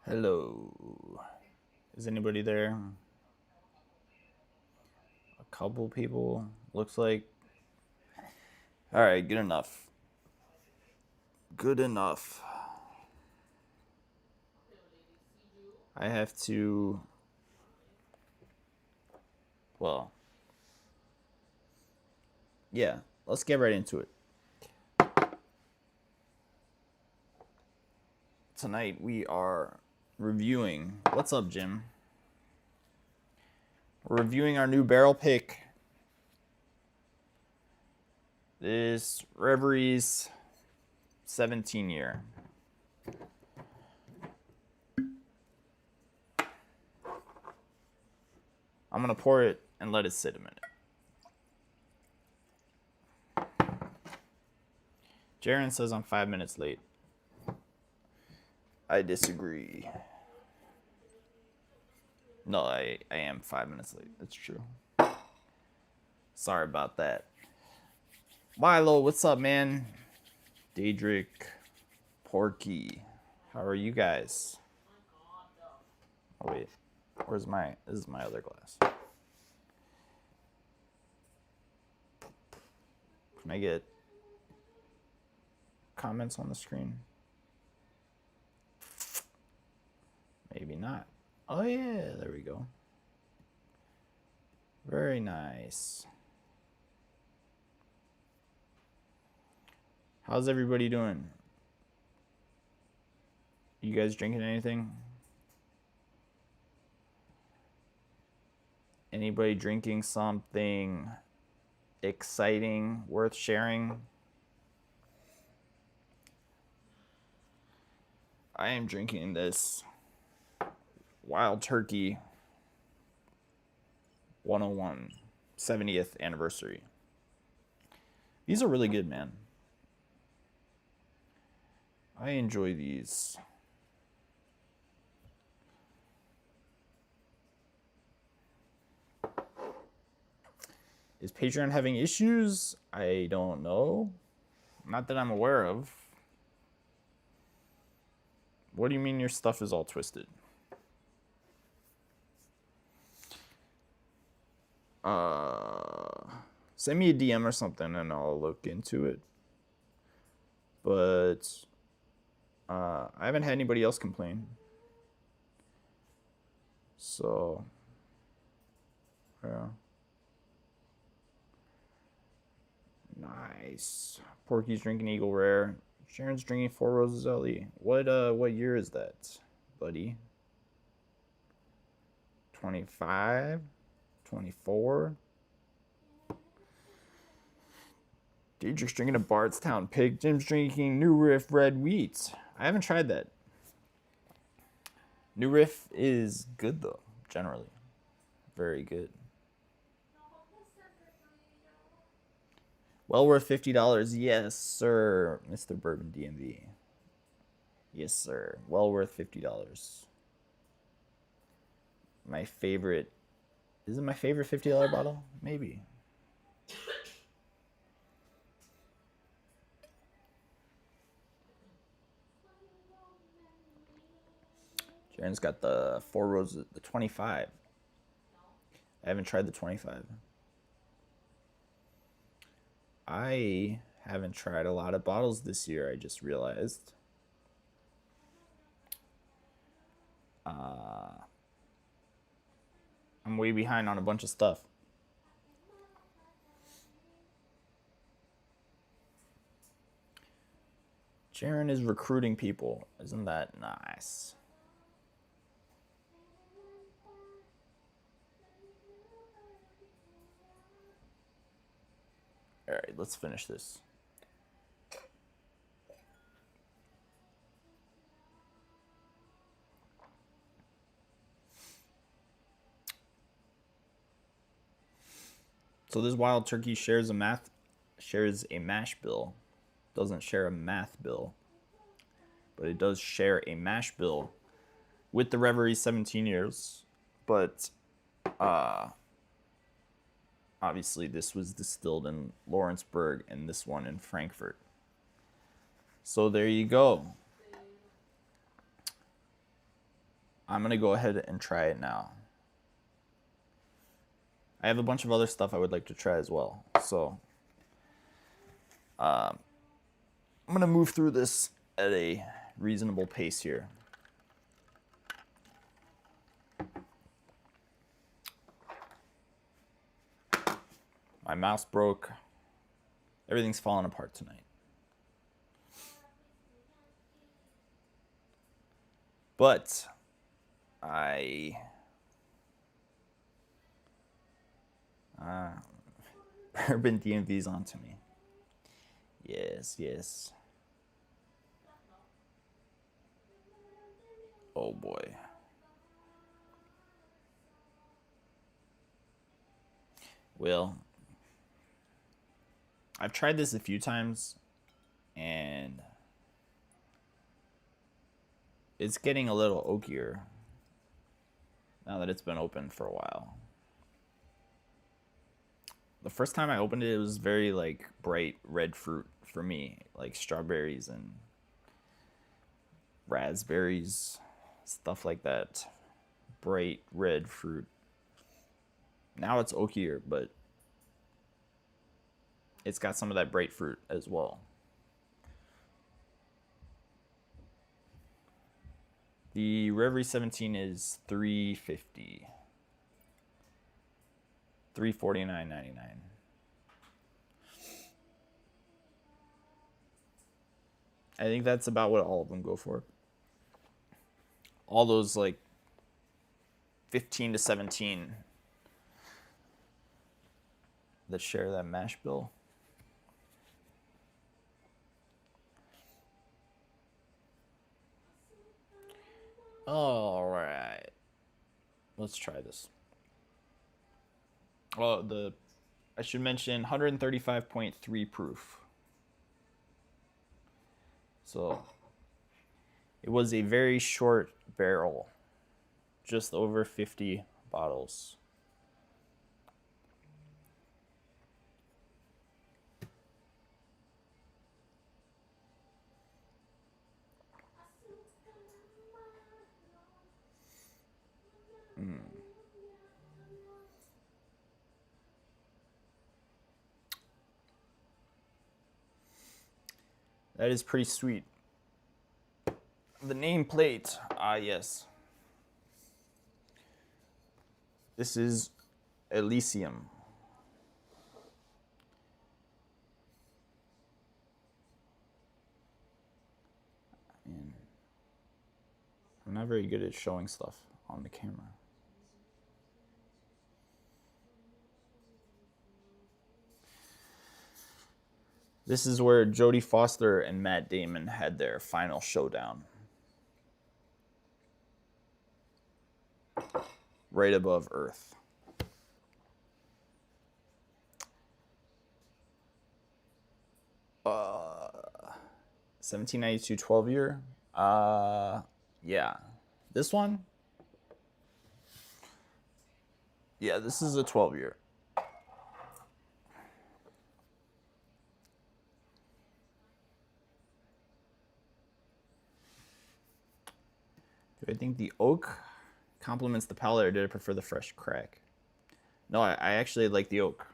Hello. Is anybody there? A couple people. Looks like. Alright, good enough. Good enough. I have to. Well. Yeah, let's get right into it. Tonight we are reviewing. What's up, Jim? We're reviewing our new barrel pick. This Reveries 17 year. I'm going to pour it and let it sit a minute. Jaren says I'm 5 minutes late. I disagree. No, I am 5 minutes late. That's true. Sorry about that. Milo, what's up, man? Daedric, Porky, how are you guys? Oh, wait. Where's my... This is my other glass. Can I get comments on the screen? Maybe not. Oh, yeah. There we go. Very nice. How's everybody doing? You guys drinking anything? Anybody drinking something exciting, worth sharing? I am drinking this Wild Turkey 101 70th anniversary. These are really good, man. I enjoy these. Is Patreon having issues? I don't know. Not that I'm aware of. What do you mean your stuff is all twisted? Send me a DM or something and I'll look into it. But I haven't had anybody else complain. So, yeah. Nice. Porky's drinking Eagle Rare. Sharon's drinking Four Roses LE. What year is that, buddy? 25? 24? Daedric's drinking a Bardstown Pig. Jim's drinking New Riff Red Wheat. I haven't tried that. New Riff is good, though, generally. Very good. Well worth $50. Yes, sir, Mr. Bourbon DMV. Yes, sir. Well worth $50. My favorite. Is it my favorite $50 bottle? Maybe. Jaren's got the Four Roses, the 25. I haven't tried the 25. I haven't tried a lot of bottles this year, I just realized. I'm way behind on a bunch of stuff. Jaren is recruiting people. Isn't that nice? All right, let's finish this. So this Wild Turkey shares a mash bill. Doesn't share a math bill, but it does share a mash bill with the Reveries 17 years. But obviously this was distilled in Lawrenceburg and this one in Frankfurt. So there you go. I'm going to go ahead and try it now. I have a bunch of other stuff I would like to try as well. So I'm going to move through this at a reasonable pace here. My mouse broke. Everything's falling apart tonight. But Urban DMV's onto me. Yes, yes. Oh boy. Well, I've tried this a few times, and it's getting a little oakier now that it's been open for a while. The first time I opened it, it was very like bright red fruit for me, like strawberries and raspberries, stuff like that. Bright red fruit. Now it's oakier, but it's got some of that bright fruit as well. The Reverie 17 is $350. $349.99. I think that's about what all of them go for. All those like 15 to 17 that share that mash bill. All right. Let's try this. Oh, I should mention 135.3 proof. So it was a very short barrel, just over 50 bottles. That is pretty sweet. The nameplate, yes. This is Elysium. And I'm not very good at showing stuff on the camera. This is where Jodie Foster and Matt Damon had their final showdown. Right above Earth. Uh, 1792 12 year. Yeah. This one? Yeah, this is a 12 year. Do I think the oak complements the palate, or did I prefer the fresh crack? No, I actually like the oak.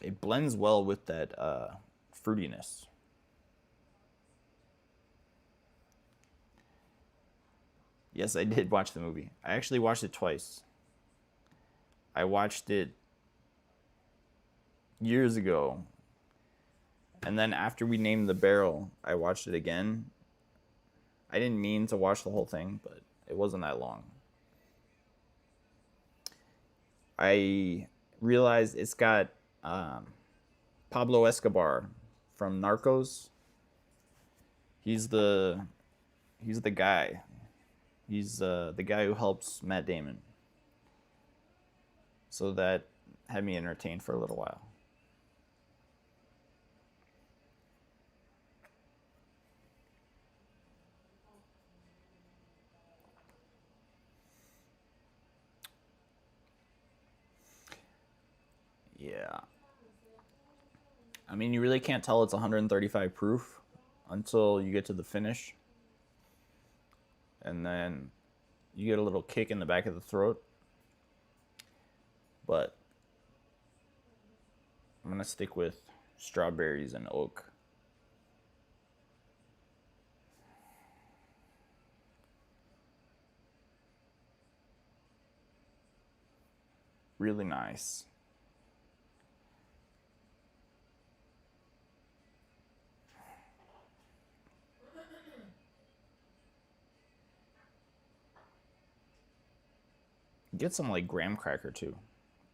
It blends well with that fruitiness. Yes, I did watch the movie. I actually watched it twice. I watched it years ago, and then after we named the barrel, I watched it again. I didn't mean to watch the whole thing, but it wasn't that long. I realized it's got Pablo Escobar from Narcos. He's the guy. He's the guy who helps Matt Damon. So that had me entertained for a little while. Yeah. I mean, you really can't tell it's 135 proof until you get to the finish. and then you get a little kick in the back of the throat. But I'm gonna stick with strawberries and oak. Really nice. Get some like graham cracker too.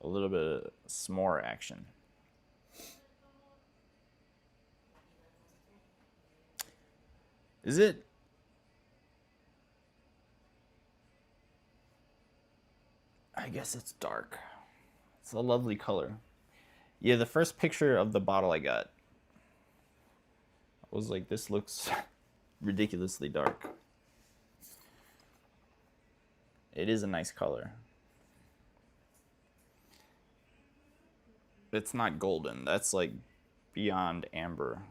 A little bit of s'more action. Is it? I guess it's dark. It's a lovely color. Yeah, the first picture of the bottle I got, I was like, this looks ridiculously dark. It is a nice color. It's not golden. That's like beyond amber.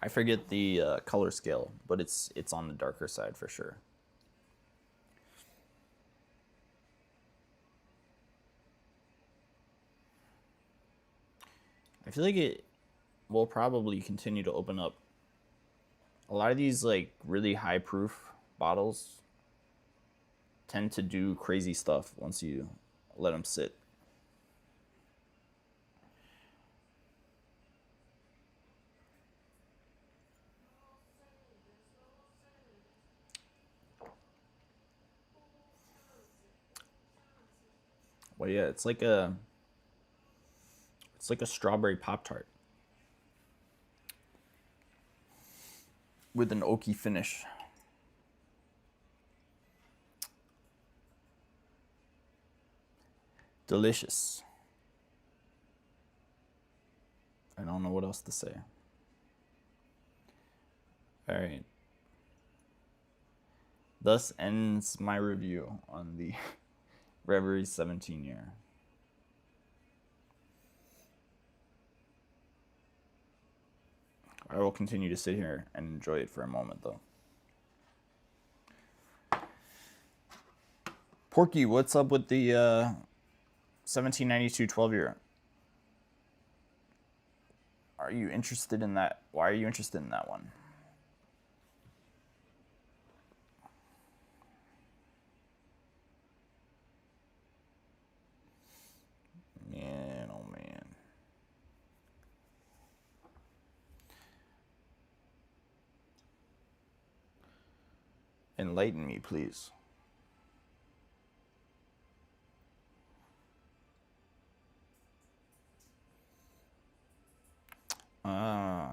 I forget the color scale, but it's on the darker side for sure. I feel like it will probably continue to open up. A lot of these like really high proof bottles tend to do crazy stuff once you let them sit. Well, yeah, it's like a strawberry Pop Tart with an oaky finish. Delicious. I don't know what else to say. All right. Thus ends my review on the Reveries 17 year. I will continue to sit here and enjoy it for a moment, though. Porky, what's up with the 1792 12 year? Are you interested in that? Why are you interested in that one? Man, oh man. Enlighten me, please.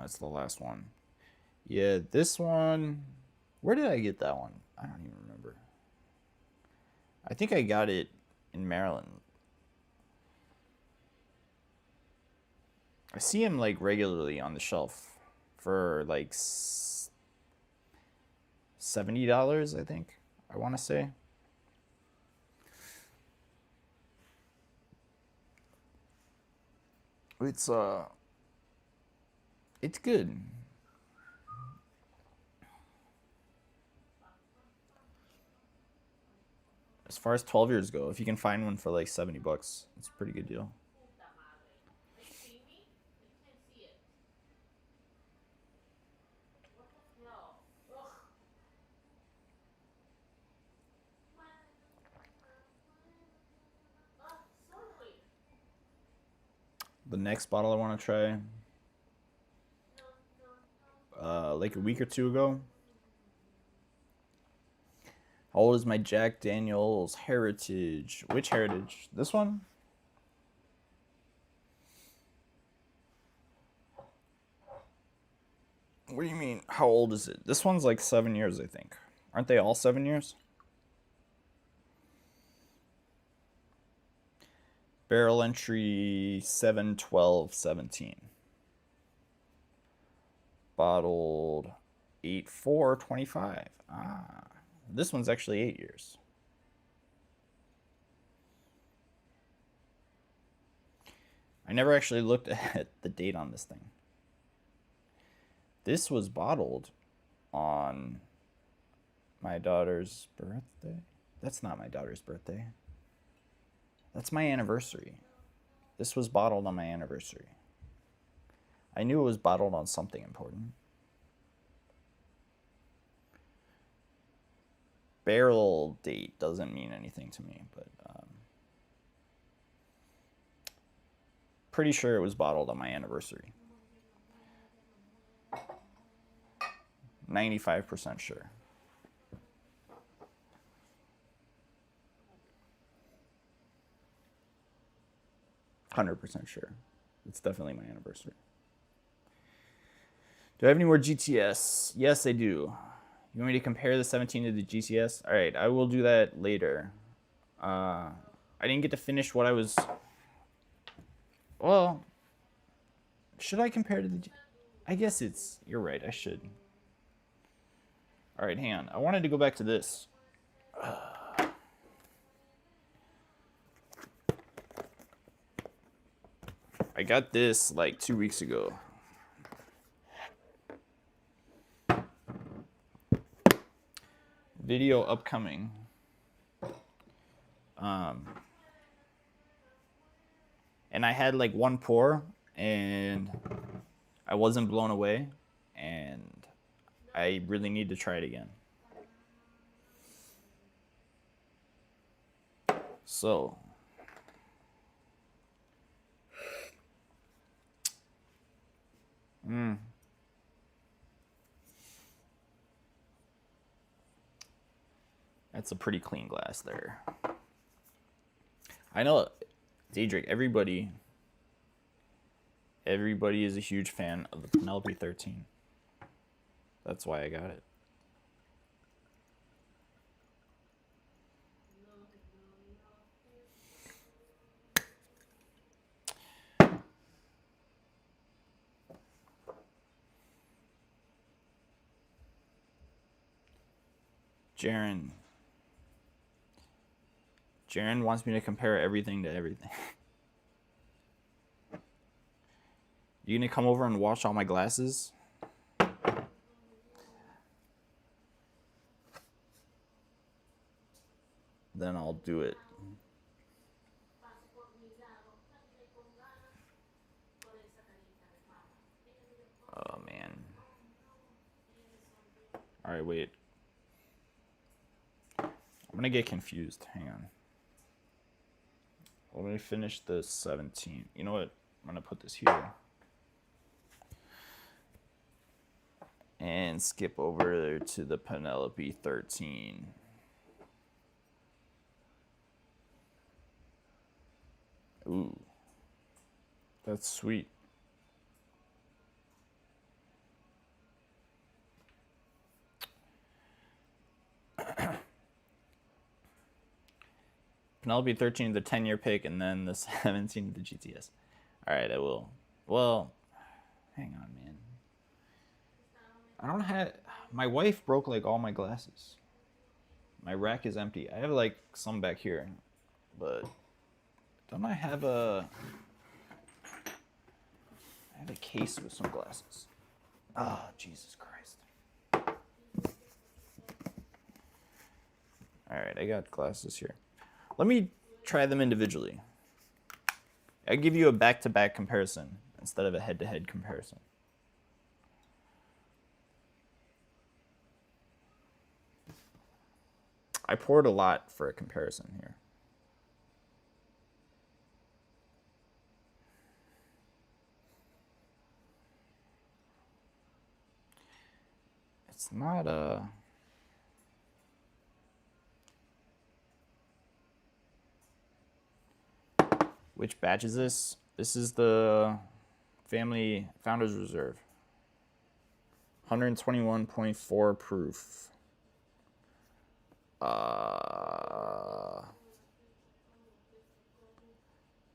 It's the last one. Yeah, this one. Where did I get that one? I don't even remember. I think I got it in Maryland. I see him like regularly on the shelf for like $70, I think. I want to say. It's good. As far as 12 years go, if you can find one for like $70, it's a pretty good deal. The next bottle I want to try, like a week or two ago. How old is my Jack Daniel's Heritage? Which Heritage? This one? What do you mean? How old is it? This one's like 7 years, I think. Aren't they all 7 years? Barrel entry 7/12/17. Bottled 8/4/25. Ah, this one's actually 8 years. I never actually looked at the date on this thing. This was bottled on my daughter's birthday. That's not my daughter's birthday. That's my anniversary. This was bottled on my anniversary. I knew it was bottled on something important. Barrel date doesn't mean anything to me, but pretty sure it was bottled on my anniversary. 95% sure. %100% sure. It's definitely my anniversary. Do I have any more GTS? Yes, I do. You want me to compare the 17 to the GTS? All right, I will do that later. I didn't get to finish what I was... Well, should I compare to the... I guess it's... You're right, I should. All right, hang on. I wanted to go back to this. I got this like 2 weeks ago. Video upcoming. And I had like one pour and I wasn't blown away and I really need to try it again. So that's a pretty clean glass there. I know, Daedric, everybody is a huge fan of the Penelope 13. That's why I got it. Jaren wants me to compare everything to everything. You gonna come over and wash all my glasses? Then I'll do it. Oh man. All right, wait. I'm gonna get confused. Hang on. Let me finish the 17. You know what? I'm gonna put this here. And skip over to the Penelope 13. Ooh. That's sweet. Penelope 13 the 10-year pick, and then the 17 the GTS. All right, I will. Well, hang on, man. I don't have... My wife broke, like, all my glasses. My rack is empty. I have, like, some back here. But don't I have a... I have a case with some glasses. Oh, Jesus Christ. All right, I got glasses here. Let me try them individually. I'll give you a back-to-back comparison instead of a head-to-head comparison. I poured a lot for a comparison here. It's not a... Which batch is this? This is the Family Founders Reserve. 121.4 proof.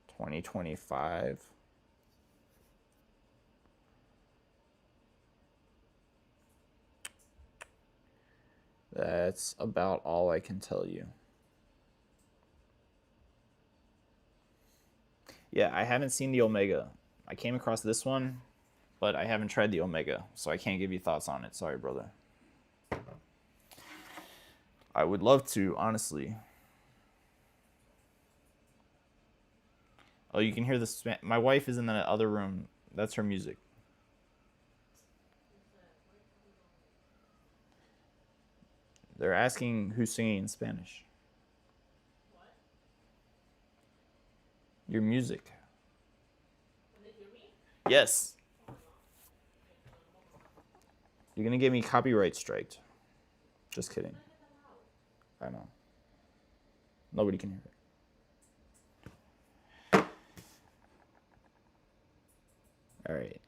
2025. That's about all I can tell you. Yeah, I haven't seen the Omega. I came across this one, but I haven't tried the Omega, so I can't give you thoughts on it. Sorry, brother. I would love to, honestly. Oh, you can hear the my wife is in the other room. That's her music. They're asking who's singing in Spanish. What? Your music. Can they hear me? Yes. You're gonna get me copyright striked. Just kidding. I know. Nobody can hear it. All right.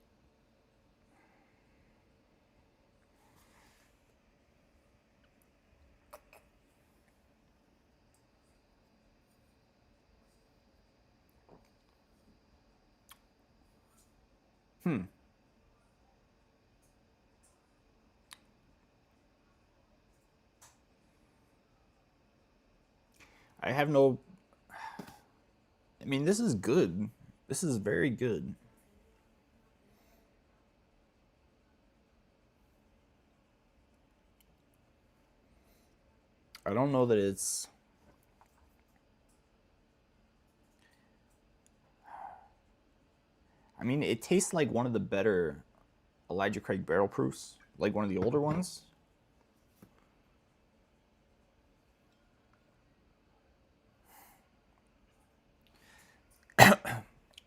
I have no. I mean, this is good. This is very good. I don't know that it's. I mean, it tastes like one of the better Elijah Craig barrel proofs, like one of the older ones.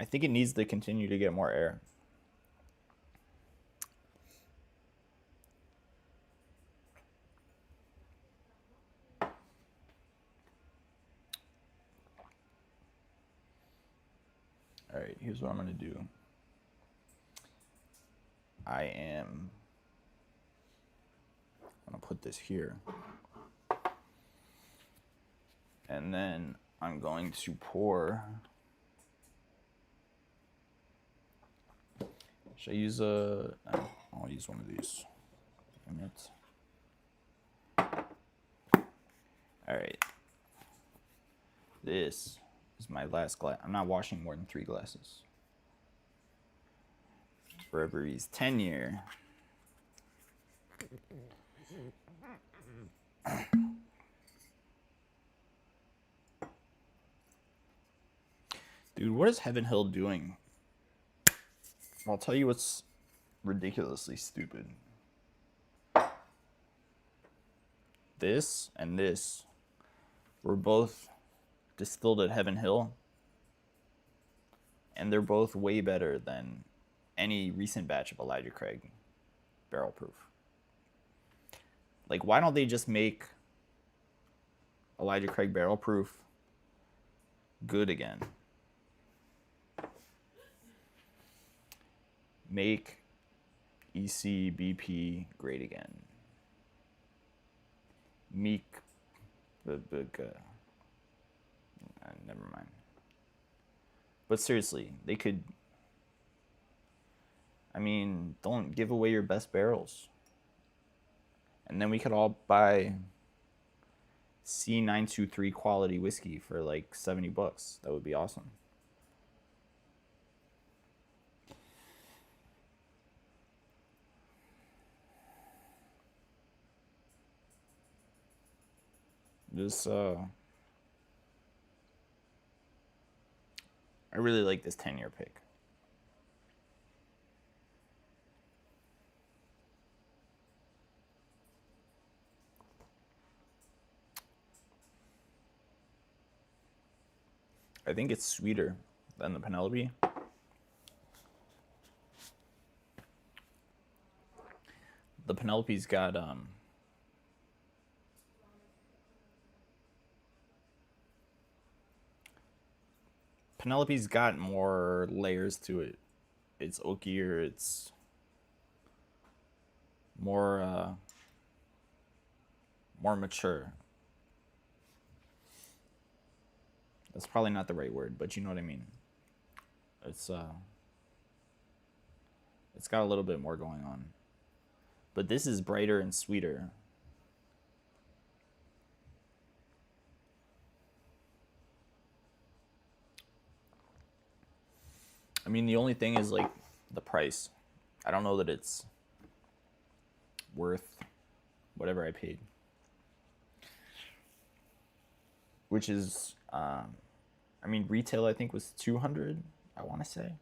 I think it needs to continue to get more air. All right, here's what I'm going to do. I am going to put this here. And then I'm going to pour. Should I use a... I'll use one of these. Damn it. All right. This is my last glass. I'm not washing more than 3 glasses. Reveries 10-year. Dude, what is Heaven Hill doing? I'll tell you what's ridiculously stupid. This and this were both distilled at Heaven Hill, and they're both way better than any recent batch of Elijah Craig barrel proof. Like, why don't they just make Elijah Craig barrel proof good again? Make ECBP great again. Never mind. But seriously, they could. I mean, don't give away your best barrels. And then we could all buy C923 quality whiskey for like $70. That would be awesome. This I really like this 10-year pick. I think it's sweeter than the Penelope. The Penelope's got Penelope's got more layers to it. It's oakier, it's more mature. That's probably not the right word, but you know what I mean. It's got a little bit more going on. But this is brighter and sweeter. I mean, the only thing is like the price. I don't know that it's worth whatever I paid. Which is, I mean, retail I think was 200, I want to say.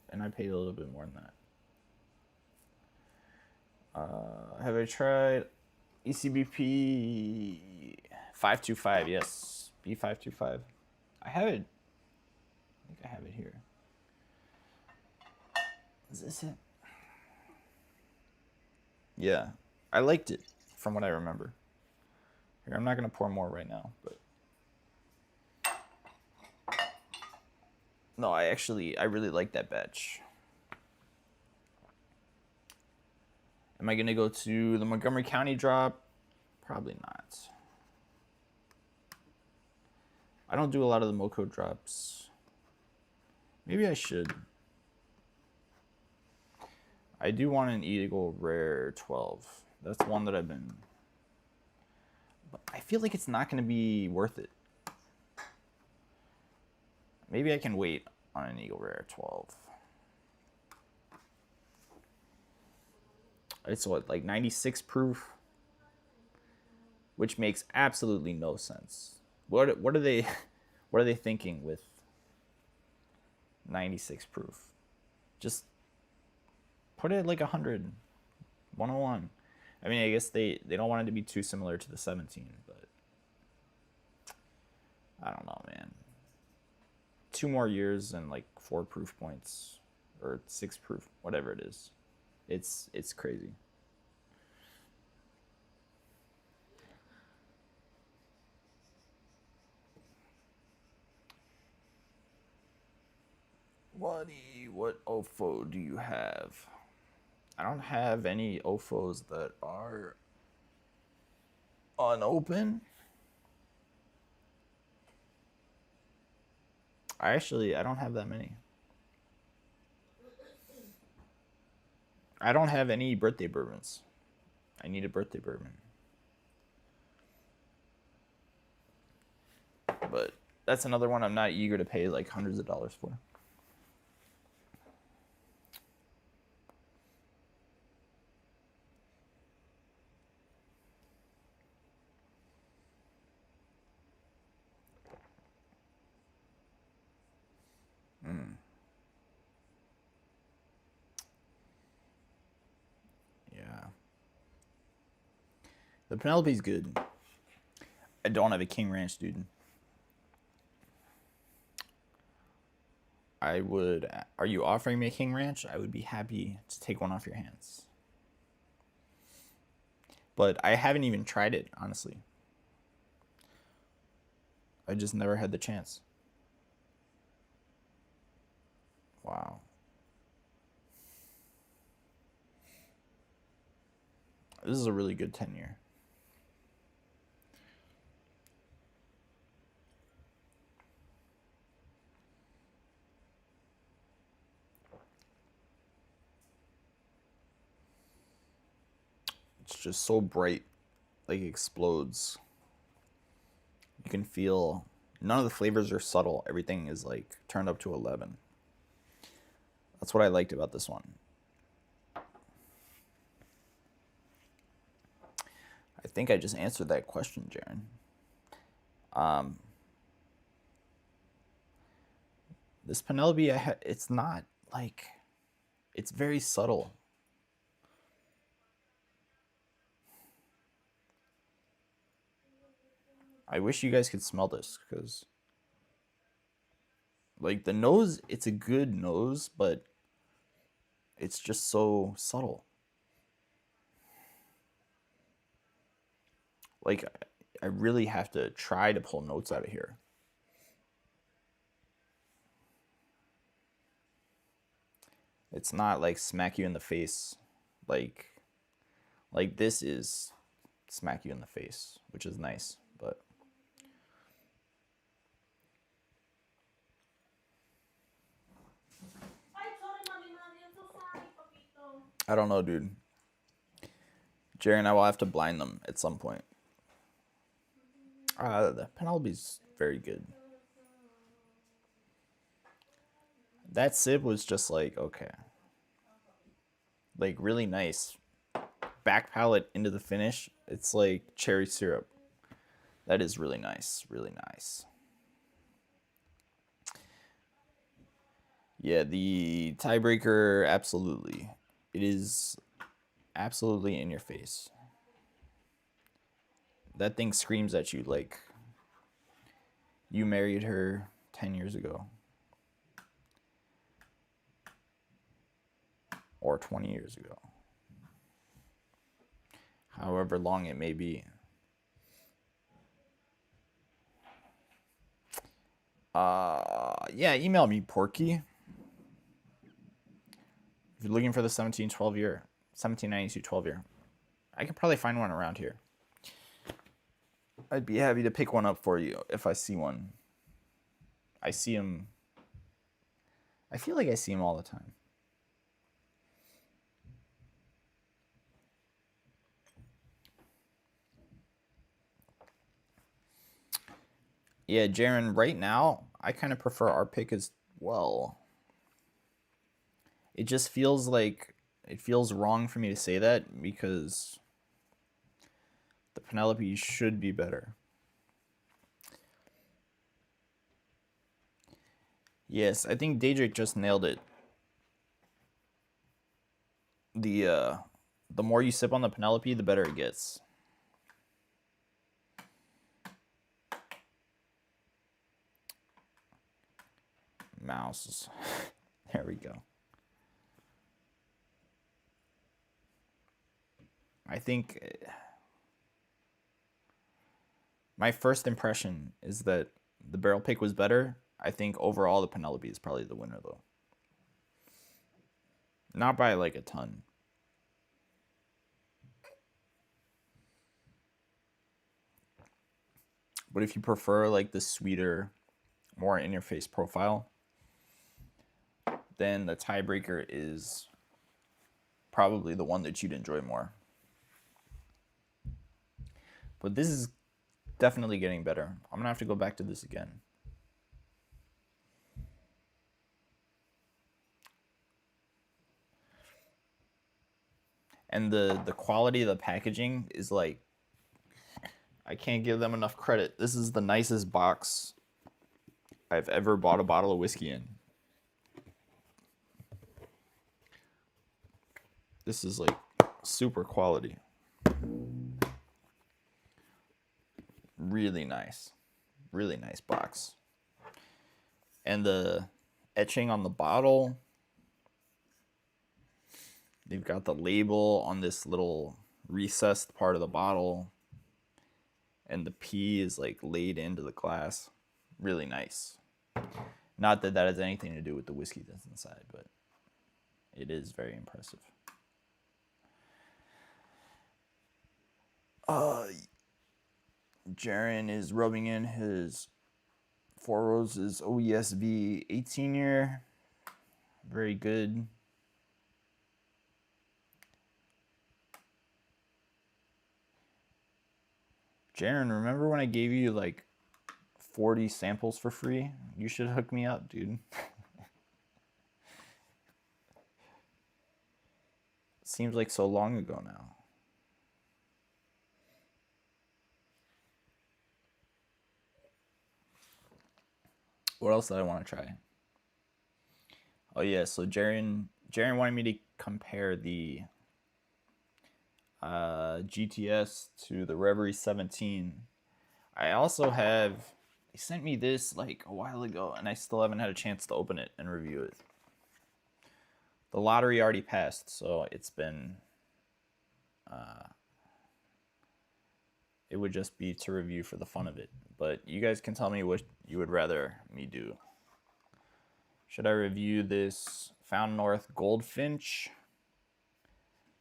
And I paid a little bit more than that. Have I tried ECBP 525? Yes, B525. I have it. I think I have it here. Is this it? Yeah, I liked it from what I remember. Here, I'm not gonna pour more right now, but no, I really like that batch. Am I gonna go to the Montgomery County drop? Probably not. I don't do a lot of the Moco drops. Maybe I should. I do want an Eagle Rare 12. That's one that I've been... But I feel like it's not going to be worth it. Maybe I can wait on an Eagle Rare 12. It's what, like 96 proof? Which makes absolutely no sense. What are they thinking with 96 proof? Just put it like 100, 101. I mean, I guess they don't want it to be too similar to the 17, but I don't know, man. 2 more years and like 4 proof points or 6 proof, whatever it is. It's crazy. What OFO do you have? I don't have any OFOs that are unopened. I don't have that many. I don't have any birthday bourbons. I need a birthday bourbon. But that's another one I'm not eager to pay like hundreds of dollars for. Yeah. The Penelope's good. I don't have a King Ranch, dude. I would. Are you offering me a King Ranch? I would be happy to take one off your hands. But I haven't even tried it, honestly. I just never had the chance. Wow. This is a really good 10-year. It's just so bright, like it explodes. You can feel none of the flavors are subtle. Everything is like turned up to 11. That's what I liked about this one. I think I just answered that question, Jaren. This Penelope, it's not like, it's very subtle. I wish you guys could smell this because, like, the nose, it's a good nose, but it's just so subtle. Like, I really have to try to pull notes out of here. It's not like smack you in the face, like this is smack you in the face, which is nice, but I don't know, dude. Jerry and I will have to blind them at some point. The Penelope's very good. That sip was just like, okay. Like really nice. Back palate into the finish. It's like cherry syrup. That is really nice. Really nice. Yeah, the tiebreaker, absolutely. It is absolutely in your face. That thing screams at you like you married her 10 years ago. Or 20 years ago. However long it may be. Yeah, email me, Porky. If you're looking for the 1712 year, 1792 12 year, I could probably find one around here. I'd be happy to pick one up for you if I see one. I see them. I feel like I see them all the time. Yeah, Jaron, right now, I kind of prefer our pick as well. It just feels like it feels wrong for me to say that because the Penelope should be better. Yes, I think Daedric just nailed it. The more you sip on the Penelope, the better it gets. Mouse. There we go. I think my first impression is that the barrel pick was better. I think overall the Penelope is probably the winner though. Not by like a ton. But if you prefer like the sweeter, more in your face profile, then the tiebreaker is probably the one that you'd enjoy more. But this is definitely getting better. I'm gonna have to go back to this again. And the quality of the packaging is like, I can't give them enough credit. This is the nicest box I've ever bought a bottle of whiskey in. This is like super quality. Really nice. Really nice box. And the etching on the bottle, they've got the label on this little recessed part of the bottle. And the P is like laid into the glass. Really nice. Not that that has anything to do with the whiskey that's inside, but it is very impressive. Jaron is rubbing in his Four Roses OESV 18 year. Very good. Jaron, remember when I gave you like 40 samples for free? You should hook me up, dude. Seems like so long ago now. What else did I want to try? Oh yeah, so Jaron wanted me to compare the GTS to the Reveries 17. I also have, they sent me this like a while ago and I still haven't had a chance to open it and review it. The lottery already passed, so it's been, it would just be to review for the fun of it. But you guys can tell me what you would rather me do. Should I review this Found North Goldfinch?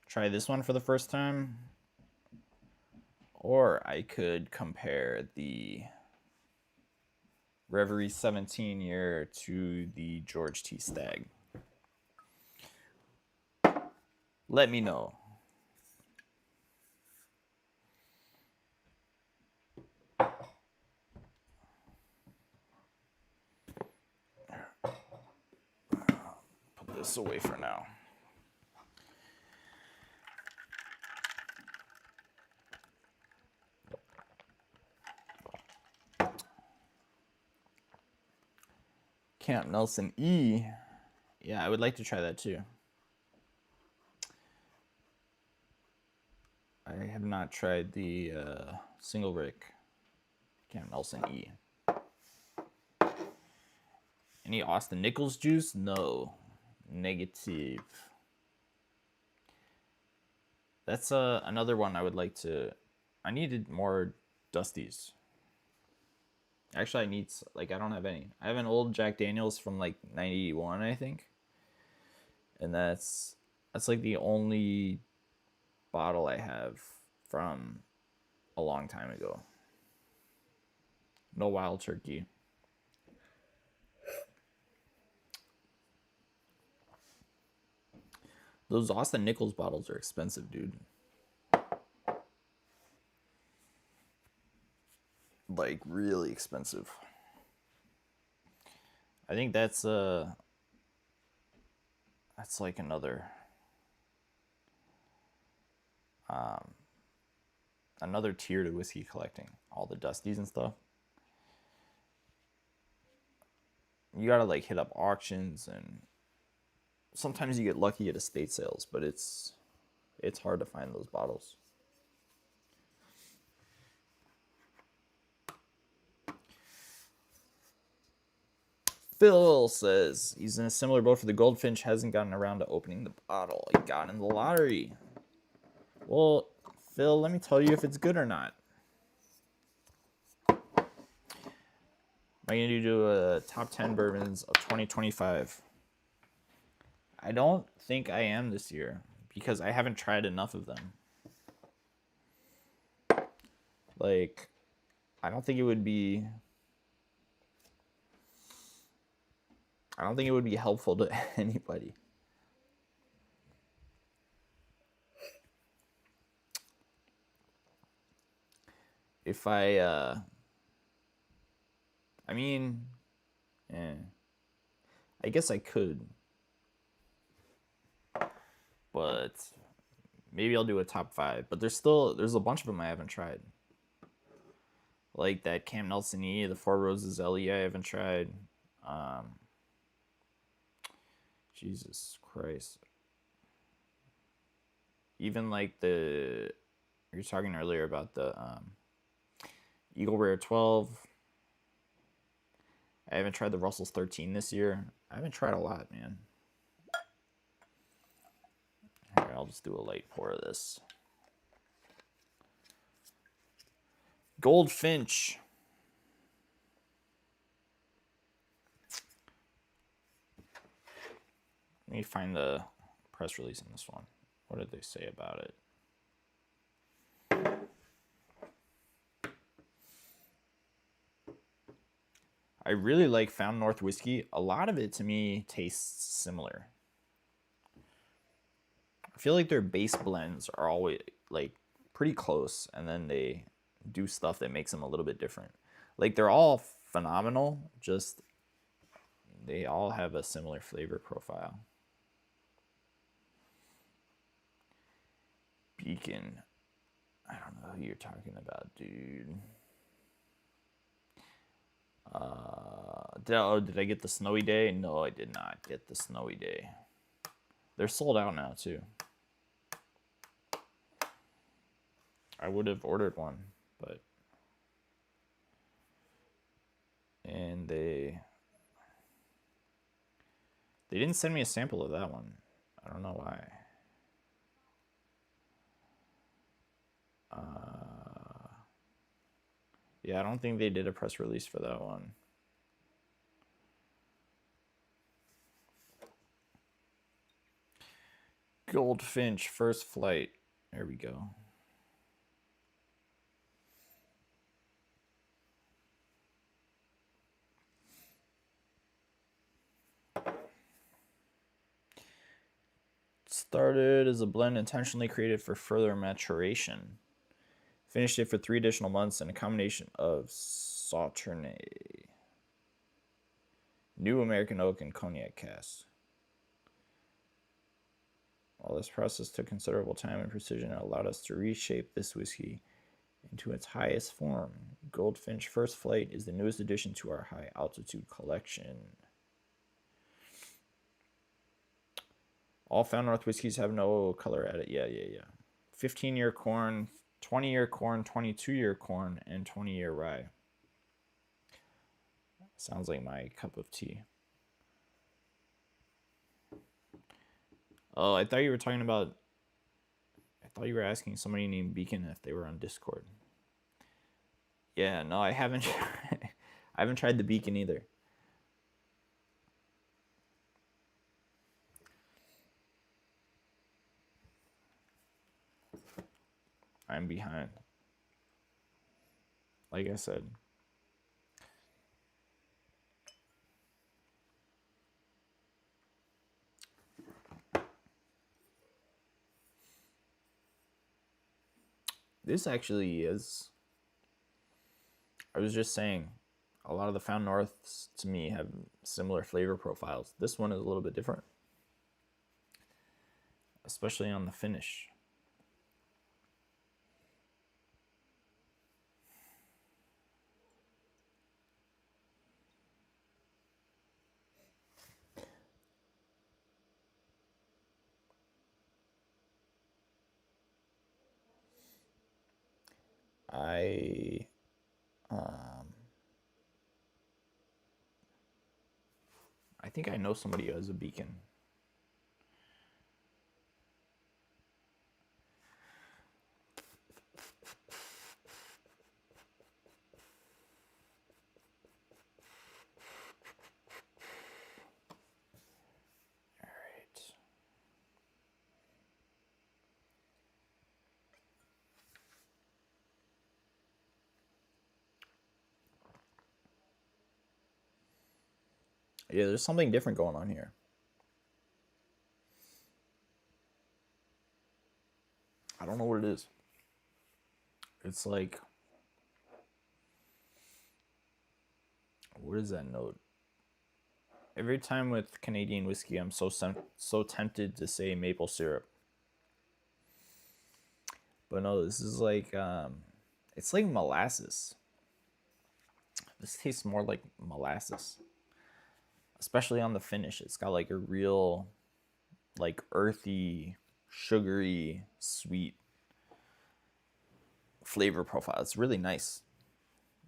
Try this one for the first time? Or I could compare the Reverie 17 year to the George T. Stagg. Let me know. Put this away for now. Camp Nelson E. Yeah, I would like to try that too. I have not tried the single rick Camp Nelson E. Any Austin Nichols juice? No. Negative. That's another one I would like to... I needed more Dusties. Actually, I don't have any. I have an old Jack Daniels from like 91, I think. And that's like the only bottle I have from a long time ago. No Wild Turkey. Those Austin Nichols bottles are expensive, dude. Like, really expensive. I think that's like another tier to whiskey collecting. All the Dusties and stuff. You gotta like hit up auctions, and sometimes you get lucky at estate sales, but it's hard to find those bottles. Phil says he's in a similar boat for the Goldfinch, hasn't gotten around to opening the bottle. He got in the lottery. Well, Phil, let me tell you if it's good or not. Am I going to do a top 10 bourbons of 2025? I don't think I am this year because I haven't tried enough of them. Like, I don't think it would be helpful to anybody. If I mean, I guess I could. But maybe I'll do a top 5. But there's a bunch of them I haven't tried. Like that Camp Nelson E, the Four Roses LE I haven't tried. Jesus Christ. Even like you were talking earlier about the Eagle Rare 12. I haven't tried the Russell's 13 this year. I haven't tried a lot, man. Alright, I'll just do a light pour of this. Goldfinch. Let me find the press release on this one. What did they say about it? I really like Found North whiskey. A lot of it to me tastes similar. I feel like their base blends are always like pretty close, and then they do stuff that makes them a little bit different. Like they're all phenomenal, just they all have a similar flavor profile. Beacon. I don't know who you're talking about, dude. Did I get the Snowy Day? No, I did not get the Snowy Day. They're sold out now, too. I would have ordered one, but... And they didn't send me a sample of that one. I don't know why. Yeah, I don't think they did a press release for that one. Goldfinch, first flight. There we go. Started as a blend intentionally created for further maturation. Finished it for 3 additional months in a combination of Sauternes, New American Oak, and Cognac casks. While this process took considerable time and precision, it allowed us to reshape this whiskey into its highest form. Goldfinch First Flight is the newest addition to our high altitude collection. All Found North whiskeys have no color added. Yeah. 15-year corn, 20-year corn, 22-year corn, and 20-year rye. Sounds like my cup of tea. Oh, I thought you were talking about. I thought you were asking somebody named Beacon if they were on Discord. Yeah, no, I haven't. I haven't tried the Beacon either. I'm behind. Like I said. This actually is. I was just saying, a lot of the Found Norths to me have similar flavor profiles. This one is a little bit different, especially on the finish. I I think I know somebody who has a Beacon. All right. Yeah, there's something different going on here. I don't know what it is. It's like, what is that note? Every time with Canadian whiskey, I'm so tempted to say maple syrup, but no, this is like it's like molasses. This tastes more like molasses, especially on the finish. It's got like a real, like earthy, sugary, sweet flavor profile. It's really nice,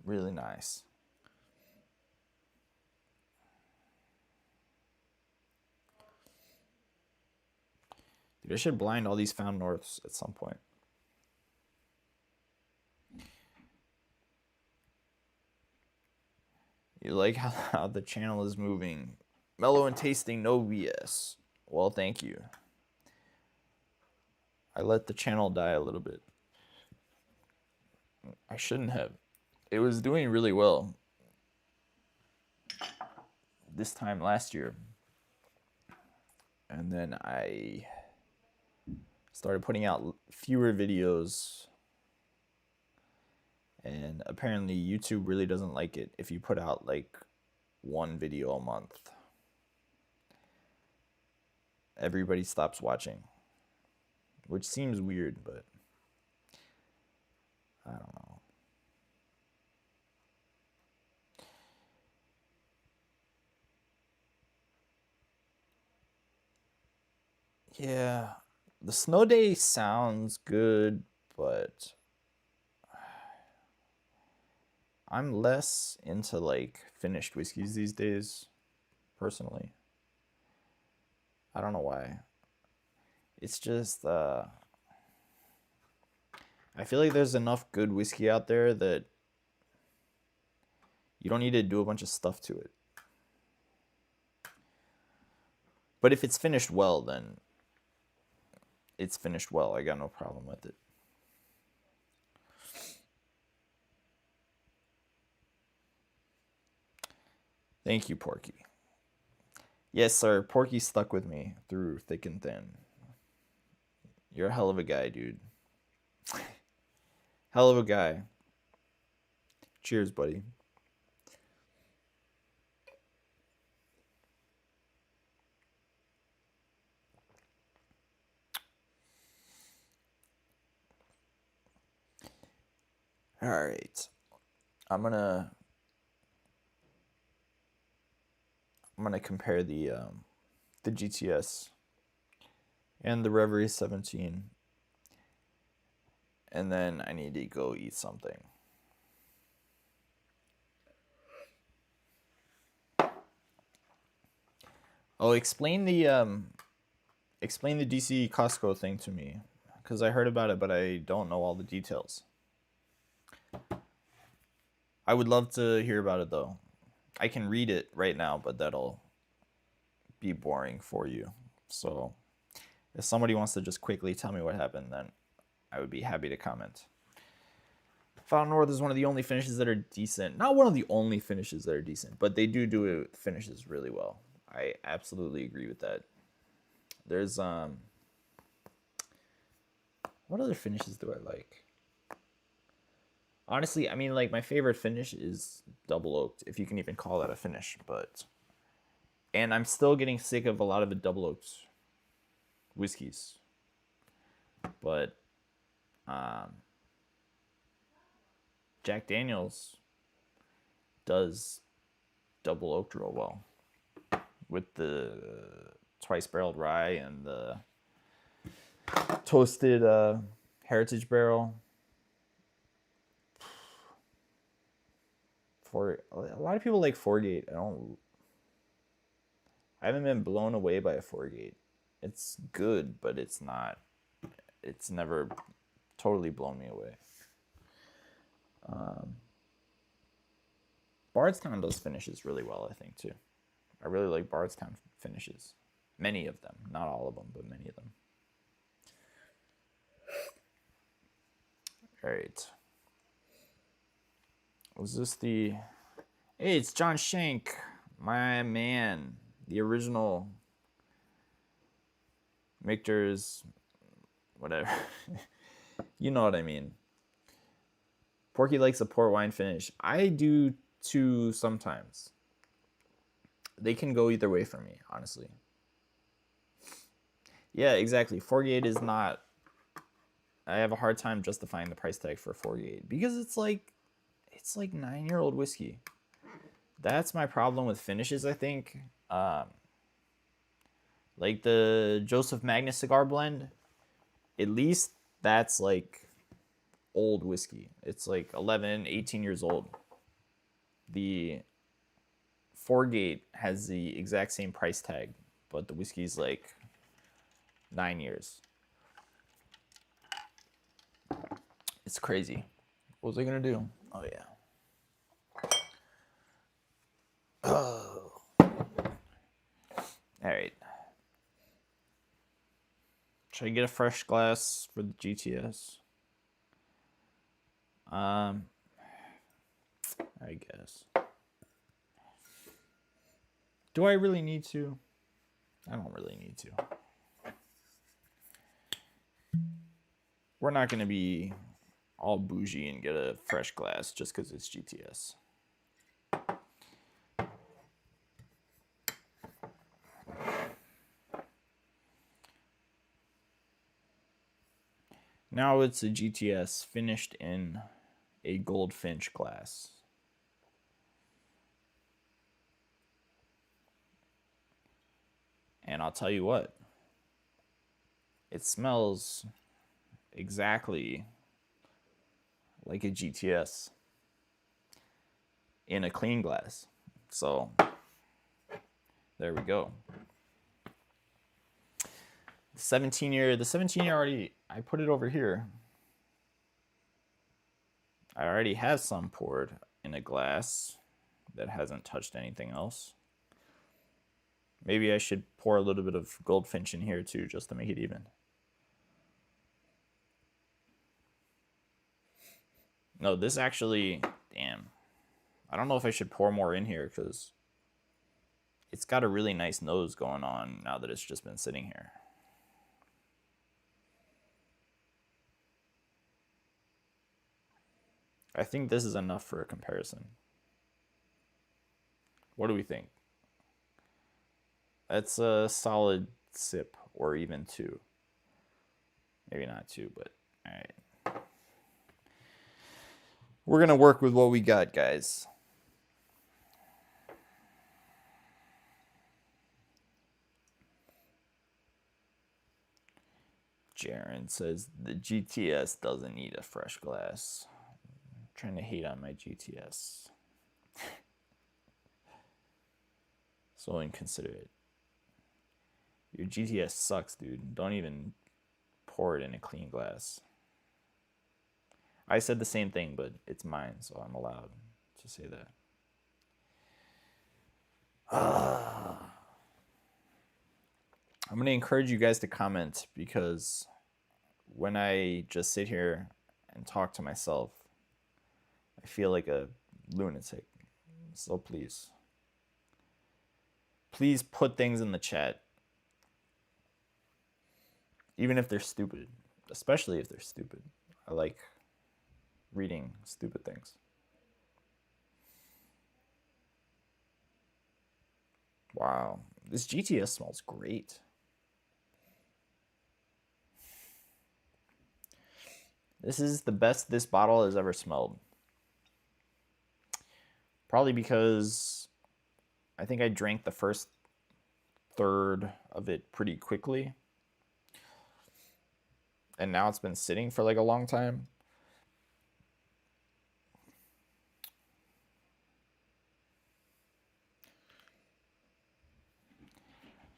really nice. Dude, I should blind all these Found Norths at some point. You like how the channel is moving. Mellow and tasting, no BS. Well, thank you. I let the channel die a little bit. I shouldn't have. It was doing really well this time last year. And then I started putting out fewer videos. And apparently YouTube really doesn't like it if you put out like one video a month. Everybody stops watching, which seems weird, but I don't know. Yeah, the snow day sounds good, but I'm less into like finished whiskeys these days, personally. I don't know why. It's just I feel like there's enough good whiskey out there that you don't need to do a bunch of stuff to it. But if it's finished well, then it's finished well. I got no problem with it. Thank you, Porky. Yes, sir. Porky stuck with me through thick and thin. You're a hell of a guy, dude. Hell of a guy. Cheers, buddy. All right. I'm gonna compare the GTS And the Reveries 17. And then I need to go eat something. Oh, explain the DC Costco thing to me, because I heard about it, but I don't know all the details. I would love to hear about it though. I can read it right now, but that'll be boring for you. So if somebody wants to just quickly tell me what happened, then I would be happy to comment. Fountain North is one of the only finishes that are decent. Not one of the only finishes that are decent, but they do finishes really well. I absolutely agree with that. There's what other finishes do I like? Honestly, I mean, like, my favorite finish is double oaked, if you can even call that a finish. And I'm still getting sick of a lot of the double oaked whiskeys. But Jack Daniel's does double oaked real well with the twice barreled rye and the toasted heritage barrel. For a lot of people like Foregate. I haven't been blown away by a Foregate. It's good, but it's never totally blown me away. Bardstown does finishes really well, I think, too. I really like Bardstown finishes. Many of them. Not all of them, but many of them. All right. Was this the... Hey, it's John Shank. My man. The original Michter's... Whatever. You know what I mean. Porky likes a port wine finish. I do too sometimes. They can go either way for me, honestly. Yeah, exactly. Foregate is not... I have a hard time justifying the price tag for Foregate because it's like 9-year-old whiskey. That's my problem with finishes, I think. Like the Joseph Magnus cigar blend, at least that's like old whiskey. It's like 11, 18 years old. The Foregate has the exact same price tag, but the whiskey's like 9 years. It's crazy. What was I gonna do? Oh yeah. Oh. All right. Should I get a fresh glass for the GTS? I guess. Do I really need to? I don't really need to. We're not going to be all bougie and get a fresh glass just because it's GTS. Now it's a GTS finished in a Goldfinch glass. And I'll tell you what, it smells exactly like a GTS in a clean glass. So there we go. The 17 year already, I put it over here. I already have some poured in a glass that hasn't touched anything else. Maybe I should pour a little bit of Goldfinch in here too, just to make it even. No, this actually, damn. I don't know if I should pour more in here because it's got a really nice nose going on now that it's just been sitting here. I think this is enough for a comparison. What do we think? That's a solid sip, or even 2. Maybe not 2, but all right. We're going to work with what we got, guys. Jaren says the GTS doesn't need a fresh glass. I'm trying to hate on my GTS. So inconsiderate. Your GTS sucks, dude. Don't even pour it in a clean glass. I said the same thing, but it's mine, so I'm allowed to say that. I'm going to encourage you guys to comment because when I just sit here and talk to myself, I feel like a lunatic. So please put things in the chat. Even if they're stupid. Especially if they're stupid. I like reading stupid things. Wow. This GTS smells great. This is the best this bottle has ever smelled. Probably because I think I drank the first third of it pretty quickly. And now it's been sitting for like a long time.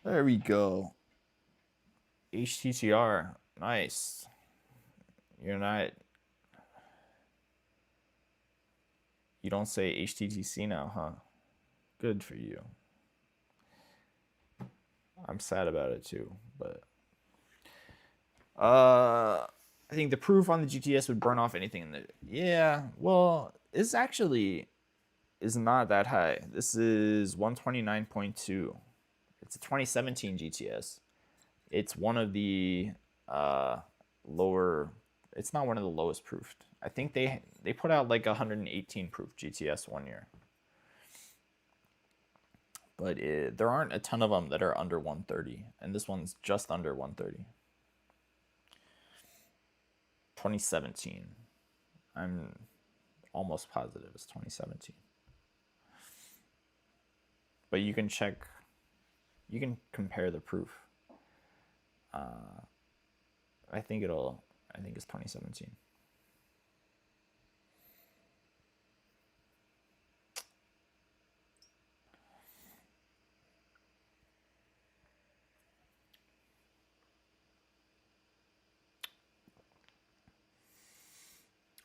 There we go. HTTR. Nice. You're not... You don't say HTTC now, huh? Good for you. I'm sad about it too, but... I think the proof on the GTS would burn off anything in the... Yeah, well, this actually is not that high. This is 129.2. It's a 2017 GTS. It's one of the lower... It's not one of the lowest proofed. I think they put out like 118 proof GTS one year. But there aren't a ton of them that are under 130. And this one's just under 130. 2017. I'm almost positive it's 2017. But you can check, you can compare the proof. I think it's 2017.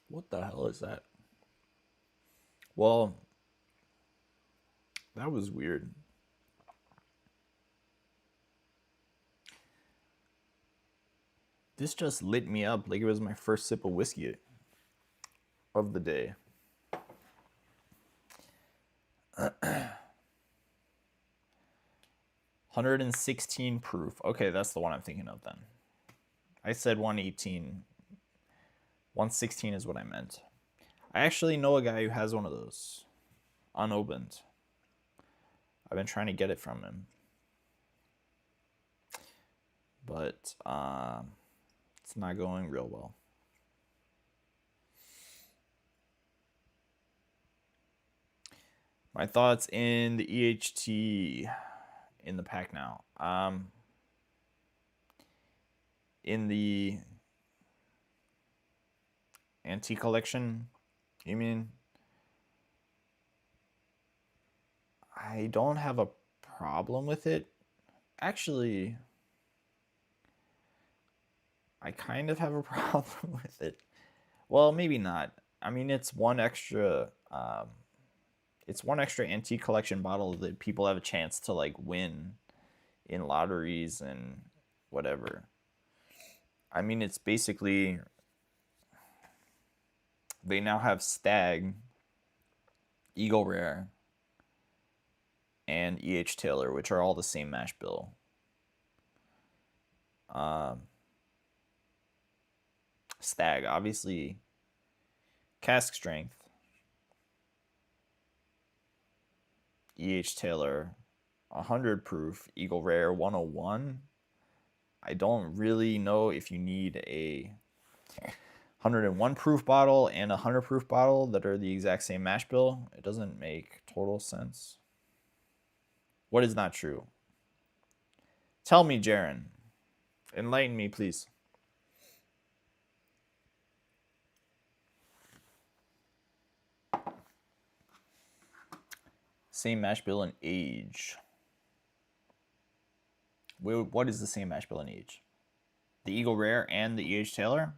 What the hell is that? Well, that was weird. This just lit me up like it was my first sip of whiskey of the day. 116 proof. Okay, that's the one I'm thinking of then. I said 118. 116 is what I meant. I actually know a guy who has one of those. Unopened. I've been trying to get it from him. But it's not going real well. My thoughts in the EHT in the pack now. In the antique collection, you mean? I don't have a problem with it. Actually, I kind of have a problem with it. Well, maybe not. I mean, it's one extra antique collection bottle that people have a chance to like win in lotteries and whatever. I mean, it's basically they now have Stag, Eagle Rare, and EH Taylor, which are all the same mash bill. Stag, obviously, cask strength. EH Taylor, 100 proof, Eagle Rare 101. I don't really know if you need a 101 proof bottle and a 100 proof bottle that are the exact same mash bill. It doesn't make total sense. What is not true? Tell me, Jaren. Enlighten me, please. Same mash bill and age. What is the same mash bill and age? The Eagle Rare and the E.H. Taylor?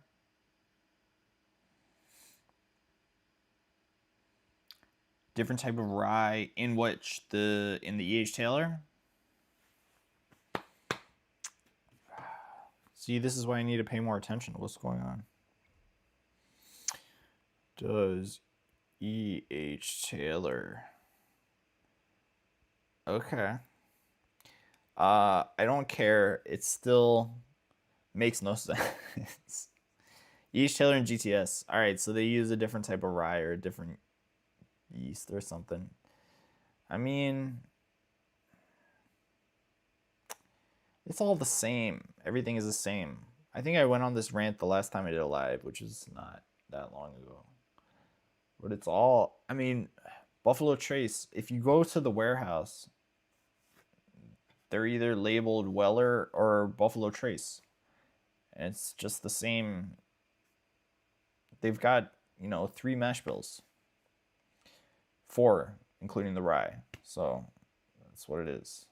Different type of rye in which in the E.H. Taylor? See, this is why I need to pay more attention to what's going on. Does E.H. Taylor. Okay. I don't care. It still makes no sense. E.H. Taylor and GTS. All right, so they use a different type of rye or a different yeast or something. I mean, it's all the same. Everything is the same. I think I went on this rant the last time I did a live, which is not that long ago. But it's all, I mean, Buffalo Trace, if you go to the warehouse, they're either labeled Weller or Buffalo Trace. And it's just the same. They've got, 3 mash bills. 4, including the rye. So that's what it is.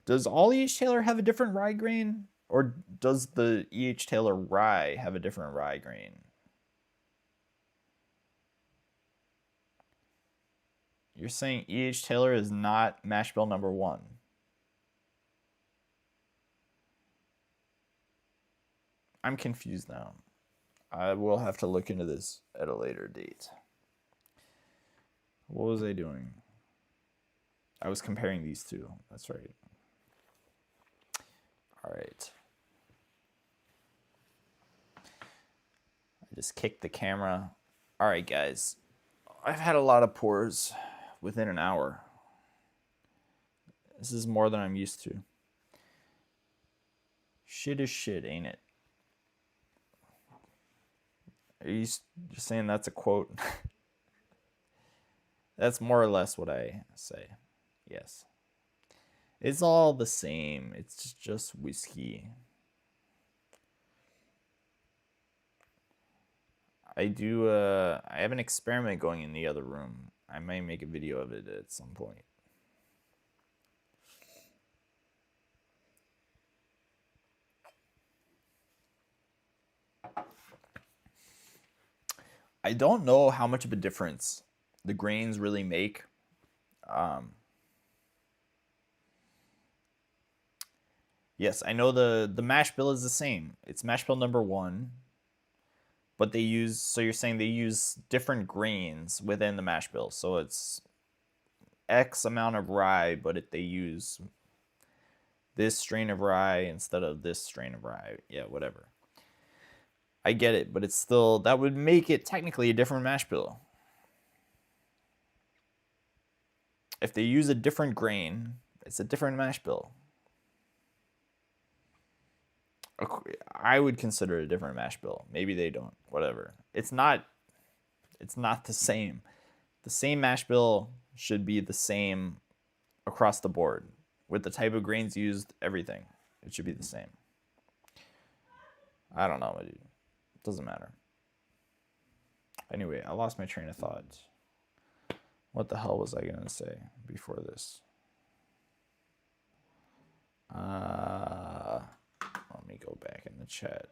Does all E.H. Taylor have a different rye grain? Or does the E.H. Taylor rye have a different rye grain? You're saying E.H. Taylor is not mash bill number 1. I'm confused now. I will have to look into this at a later date. What was I doing? I was comparing these two. That's right. All right. I just kicked the camera. All right, guys. I've had a lot of pours within an hour. This is more than I'm used to. Shit is shit, ain't it? Are you just saying that's a quote? That's more or less what I say. Yes. It's all the same. It's just whiskey. I have an experiment going in the other room. I might make a video of it at some point. I don't know how much of a difference the grains really make. Yes, I know the mash bill is the same. It's mash bill number 1. But so you're saying they use different grains within the mash bill. So it's X amount of rye, but they use this strain of rye instead of this strain of rye. Yeah, whatever. I get it, but it's still, that would make it technically a different mash bill. If they use a different grain, it's a different mash bill. I would consider it a different mash bill. Maybe they don't. Whatever. It's not the same. The same mash bill should be the same across the board. With the type of grains used, everything. It should be the same. I don't know, dude. It doesn't matter. Anyway, I lost my train of thought. What the hell was I going to say before this? Let me go back in the chat.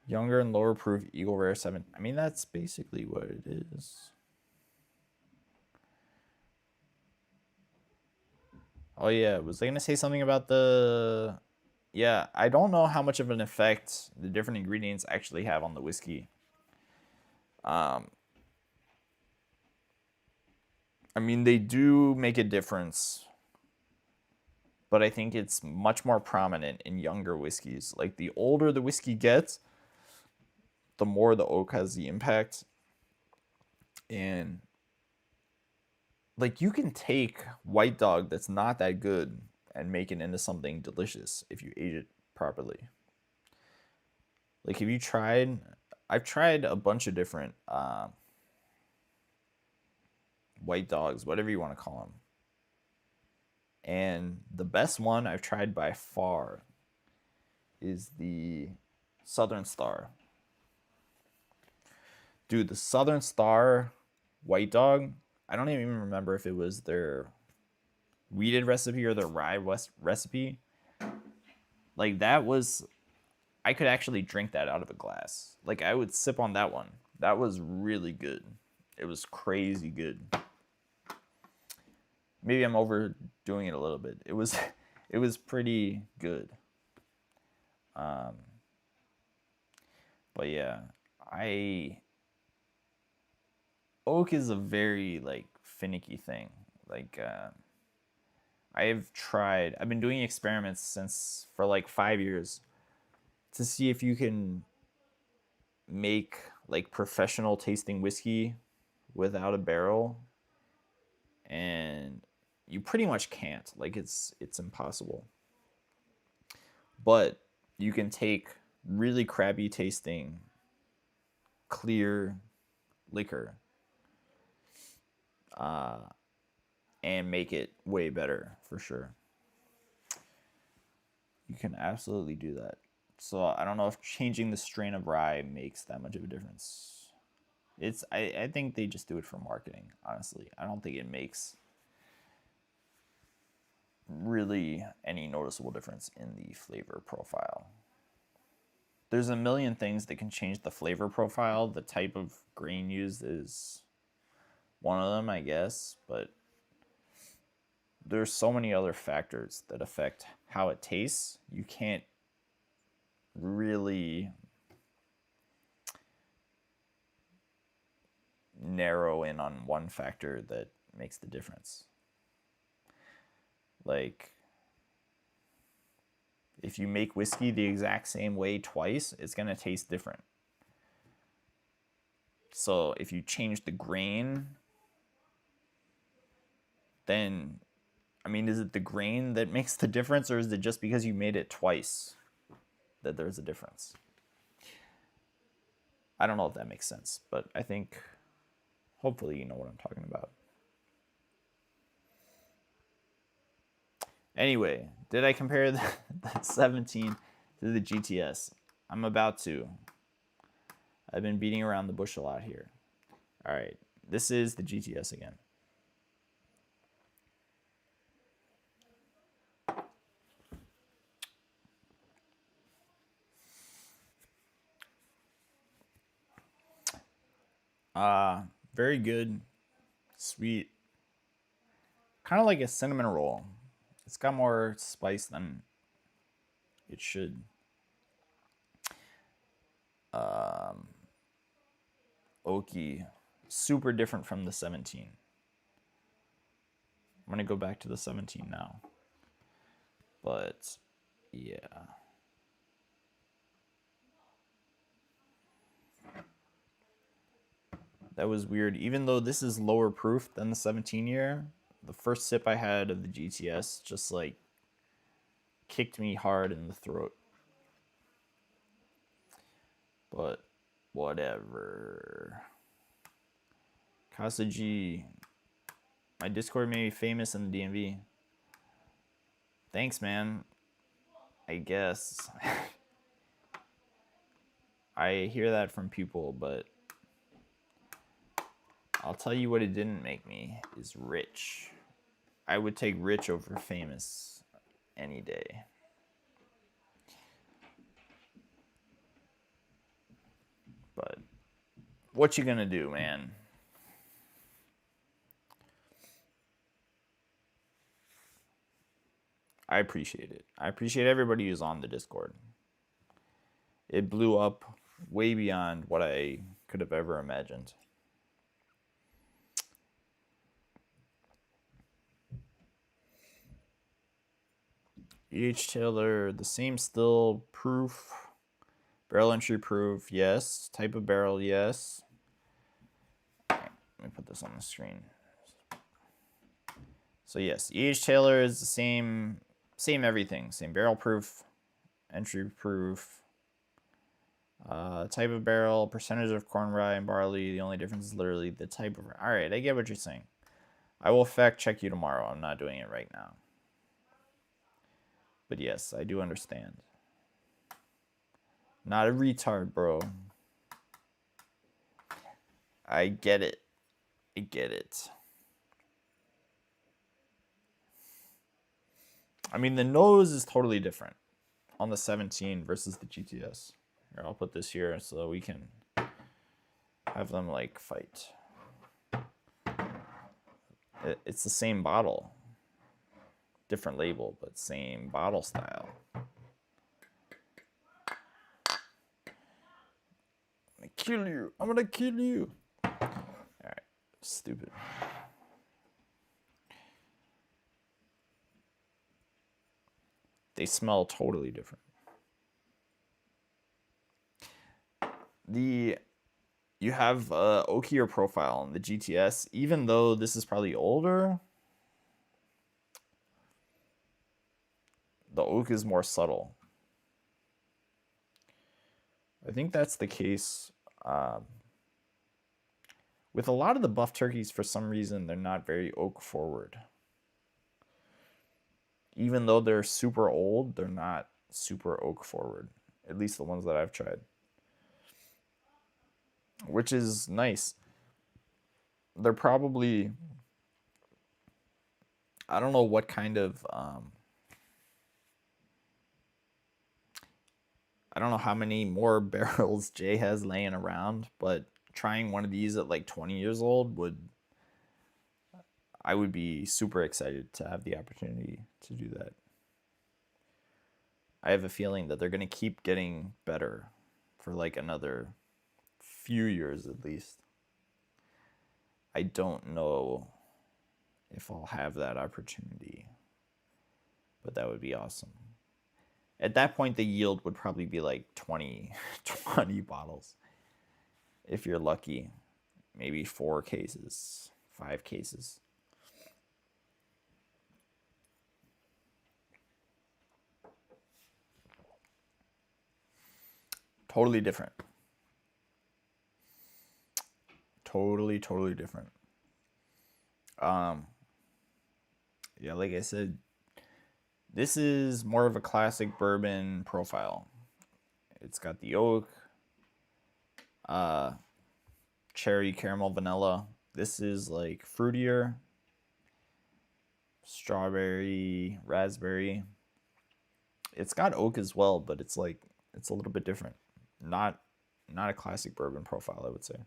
Younger and lower proof Eagle Rare 7. I mean, that's basically what it is. Oh, yeah. Was I going to say something about the... Yeah, I don't know how much of an effect the different ingredients actually have on the whiskey. I mean, they do make a difference, but I think it's much more prominent in younger whiskeys. Like, the older the whiskey gets, the more the oak has the impact. And, like, you can take White Dog that's not that good and make it into something delicious if you age it properly. Like, have you tried... I've tried a bunch of different White Dogs, whatever you want to call them. And the best one I've tried by far is the Southern Star. Dude, the Southern Star White Dog, I don't even remember if it was their wheated recipe or their rye recipe. Like, that was, I could actually drink that out of a glass. Like, I would sip on that one. That was really good. It was crazy good. Maybe I'm overdoing it a little bit. It was it was pretty good. But yeah, I oak is a very like finicky thing. Like I've been doing experiments since for like 5 years to see if you can make like professional tasting whiskey without a barrel, and you pretty much can't. Like it's impossible. But you can take really crappy tasting clear liquor and make it way better for sure. You can absolutely do that. So I don't know if changing the strain of rye makes that much of a difference. I think they just do it for marketing, honestly. I don't think it makes really any noticeable difference in the flavor profile. There's a million things that can change the flavor profile. The type of grain used is one of them, I guess, but there's so many other factors that affect how it tastes. You can't really narrow in on one factor that makes the difference. Like, if you make whiskey the exact same way twice, it's going to taste different. So if you change the grain, then, I mean, is it the grain that makes the difference, or is it just because you made it twice that there's a difference? I don't know if that makes sense, but I think hopefully you know what I'm talking about. Anyway, did I compare the 17 to the GTS? I'm about to. I've been beating around the bush a lot here. All right, this is the GTS again. Very good, sweet, kind of like a cinnamon roll. It's got more spice than it should. Oaky, super different from the 17. I'm gonna go back to the 17 now. But yeah. That was weird. Even though this is lower proof than the 17 year, the first sip I had of the GTS just like kicked me hard in the throat. But whatever. Casa G. My Discord made me famous in the DMV. Thanks, man. I guess. I hear that from people, but I'll tell you what it didn't make me is rich. I would take rich over famous any day. But what you gonna do, man? I appreciate it. I appreciate everybody who's on the Discord. It blew up way beyond what I could have ever imagined. E.H. Taylor, the same still proof. Barrel entry proof, yes. Type of barrel, yes. Let me put this on the screen. So yes, E.H. Taylor is the same everything. Same barrel proof, entry proof, type of barrel, percentage of corn, rye, and barley. The only difference is literally the type of... All right, I get what you're saying. I will fact check you tomorrow. I'm not doing it right now. But yes, I do understand. Not a retard, bro. I get it. I get it. I mean, the nose is totally different on the 17 versus the GTS. Here, I'll put this here so we can have them like fight. It's the same bottle. Different label, but same bottle style. I'm gonna kill you. I'm gonna kill you. Alright, stupid. They smell totally different. You have a oakier profile in the GTS, even though this is probably older. The oak is more subtle. I think that's the case with a lot of the buff turkeys. For some reason, they're not very oak forward. Even though they're super old, they're not super oak forward. At least the ones that I've tried. Which is nice. They're probably... I don't know what kind of... I don't know how many more barrels Jay has laying around, but trying one of these at like 20 years old I would be super excited to have the opportunity to do that. I have a feeling that they're going to keep getting better for like another few years at least. I don't know if I'll have that opportunity, but that would be awesome. At that point, the yield would probably be like 20 bottles. If you're lucky, maybe 4 cases, 5 cases. Totally different. Totally different. Yeah, like I said, this is more of a classic bourbon profile. It's got the oak, cherry, caramel, vanilla. This is like fruitier, strawberry, raspberry. It's got oak as well, but it's like it's a little bit different. Not a classic bourbon profile, I would say.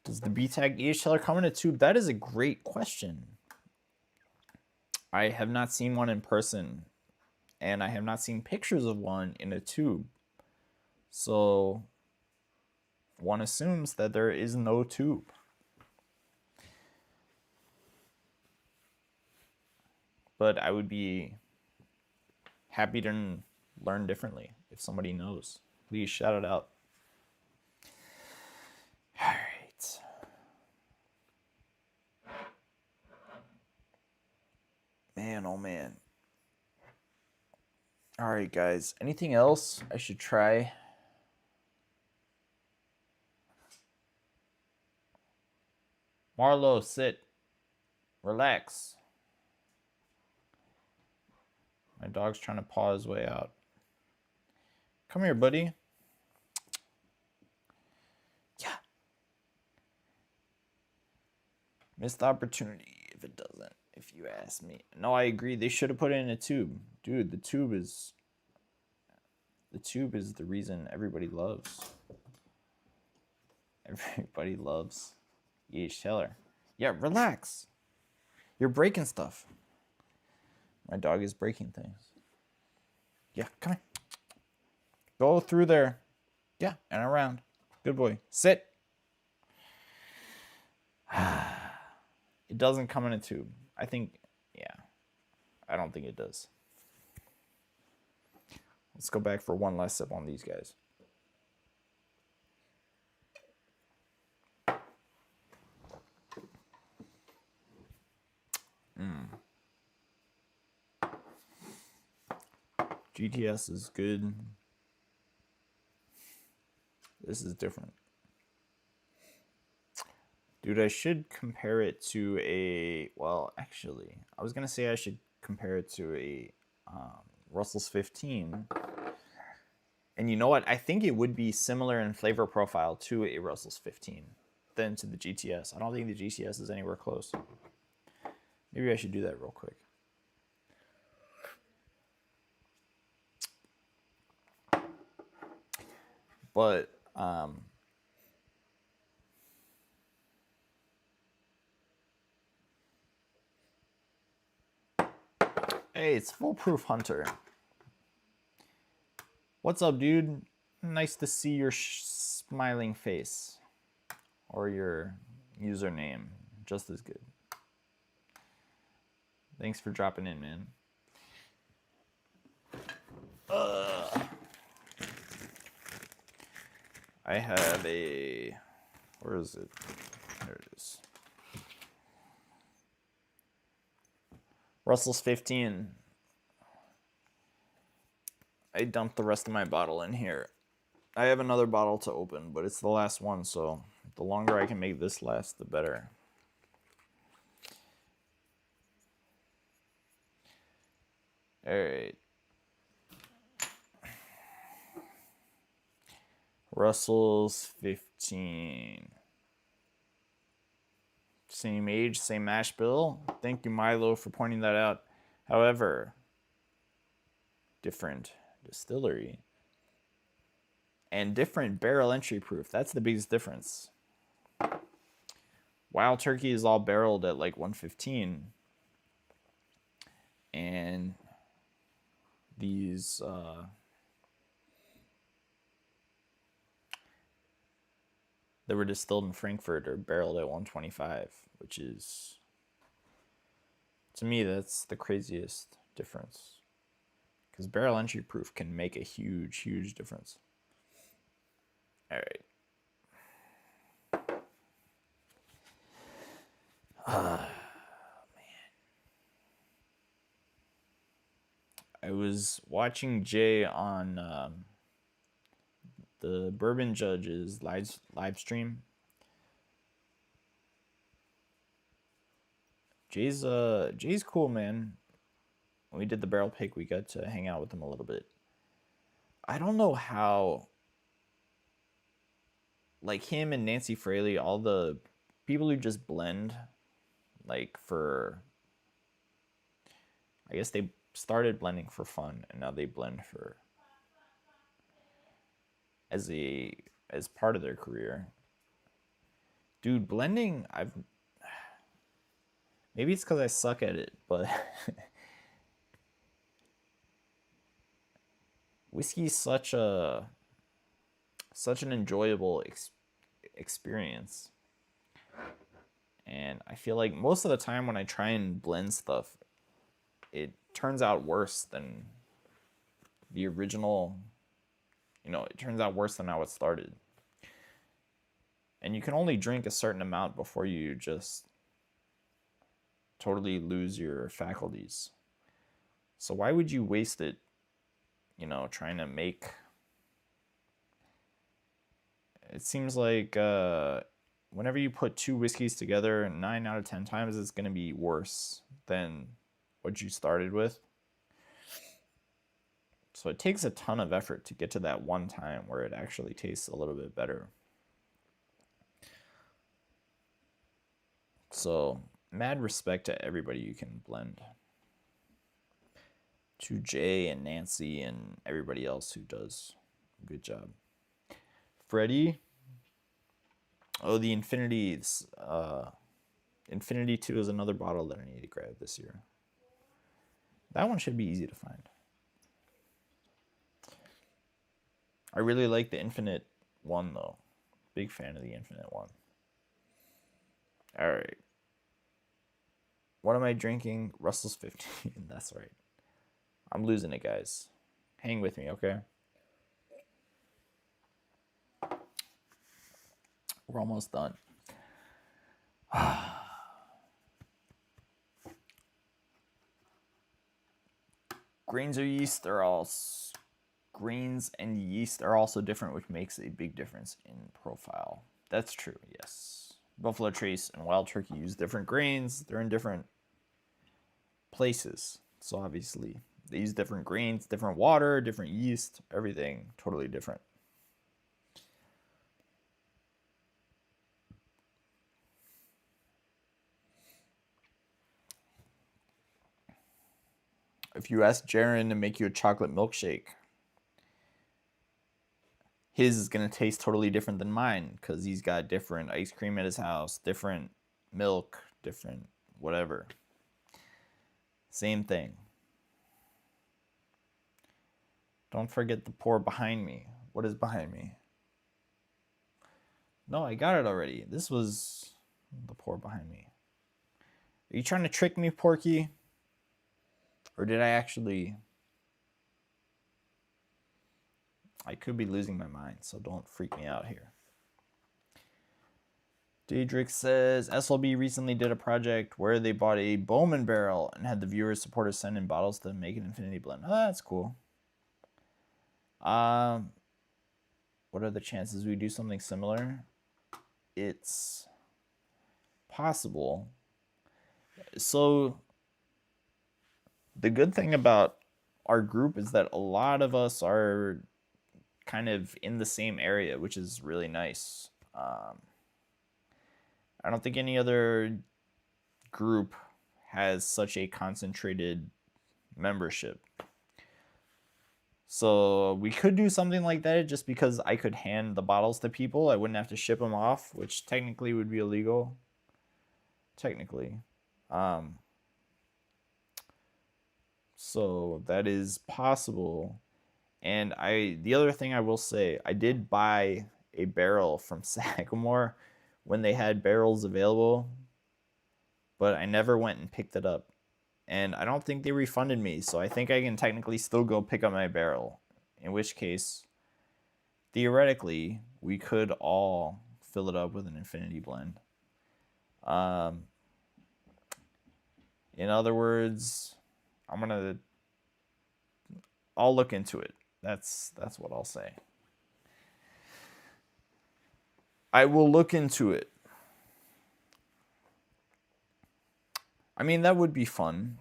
Does the B-Tag EHLer come in a tube? That is a great question. I have not seen one in person, and I have not seen pictures of one in a tube. So one assumes that there is no tube. But I would be happy to learn differently if somebody knows. Please shout it out. All right. Man, oh man. All right, guys. Anything else I should try? Marlo, sit. Relax. My dog's trying to paw his way out. Come here, buddy. Yeah. Missed opportunity if it doesn't, if you ask me. No, I agree. They should have put it in a tube. Dude, the tube is the reason everybody loves. Everybody loves E.H. Taylor. Yeah, relax. You're breaking stuff. My dog is breaking things. Yeah, come here. Go through there. Yeah, and around. Good boy. Sit. It doesn't come in a tube. I think, yeah. I don't think it does. Let's go back for one last sip on these guys. GTS is good. This is different. Dude, I should compare it to well, actually, I was going to say I should compare it to a Russell's 15. And you know what? I think it would be similar in flavor profile to a Russell's 15 than to the GTS. I don't think the GTS is anywhere close. Maybe I should do that real quick. But hey, it's Foolproof Hunter. What's up, dude? Nice to see your smiling face. Or your username. Just as good. Thanks for dropping in, man. I have a... Where is it? There it is. Russell's 15. I dumped the rest of my bottle in here. I have another bottle to open, but it's the last one, so the longer I can make this last, the better. All right. Russell's 15. Same age, same mash bill. Thank you, Milo, for pointing that out. However, different distillery and different barrel entry proof. That's the biggest difference. Wild Turkey is all barreled at like 115. And these that were distilled in Frankfurt are barreled at 125, which is, to me, that's the craziest difference. Because barrel entry proof can make a huge, huge difference. All right. Man. I was watching Jay on the Bourbon Judge's live stream. Jay's cool, man. When we did the barrel pick, we got to hang out with him a little bit. I don't know how, like him and Nancy Fraley, all the people who just blend, like for, I guess they started blending for fun, and now they blend for as part of their career. Dude, blending, maybe it's because I suck at it, but whiskey's such an enjoyable experience. And I feel like most of the time when I try and blend stuff, it turns out worse than the original. It turns out worse than how it started. And you can only drink a certain amount before you just totally lose your faculties. So why would you waste it, trying to make... It seems like whenever you put two whiskeys together, 9 out of 10 times it's going to be worse than what you started with. So it takes a ton of effort to get to that one time where it actually tastes a little bit better. So, mad respect to everybody you can blend. To Jay and Nancy and everybody else who does a good job. Freddie. Oh, the Infinities. Infinity 2 is another bottle that I need to grab this year. That one should be easy to find. I really like the Infinite one, though. Big fan of the Infinite one. All right. What am I drinking? Russell's 15. That's right. I'm losing it, guys. Hang with me, okay? We're almost done. Grains and yeast are also different, which makes a big difference in profile. That's true, yes. Buffalo Trace and Wild Turkey use different grains. They're in different places. So obviously They use different grains, different water, different yeast, everything totally different. If you ask Jaron to make you a chocolate milkshake, his is going to taste totally different than mine because he's got different ice cream at his house, different milk, different whatever. Same thing. Don't forget the pour behind me. What is behind me? No, I got it already. This was the pour behind me. Are you trying to trick me, Porky? Or did I actually... I could be losing my mind, so don't freak me out here. Daedric says, SLB recently did a project where they bought a Bowman barrel and had the viewers supporters send in bottles to make an infinity blend. Oh, that's cool. What are the chances we do something similar? It's possible. So the good thing about our group is that a lot of us are kind of in the same area, which is really nice. I don't think any other group has such a concentrated membership. So we could do something like that just because I could hand the bottles to people. I wouldn't have to ship them off, which technically would be illegal. Technically. So that is possible. And the other thing I will say, I did buy a barrel from Sagamore when they had barrels available, but I never went and picked it up. And I don't think they refunded me, so I think I can technically still go pick up my barrel. In which case, theoretically, we could all fill it up with an infinity blend. In other words, I'll look into it. That's what I'll say. I will look into it. I mean, that would be fun.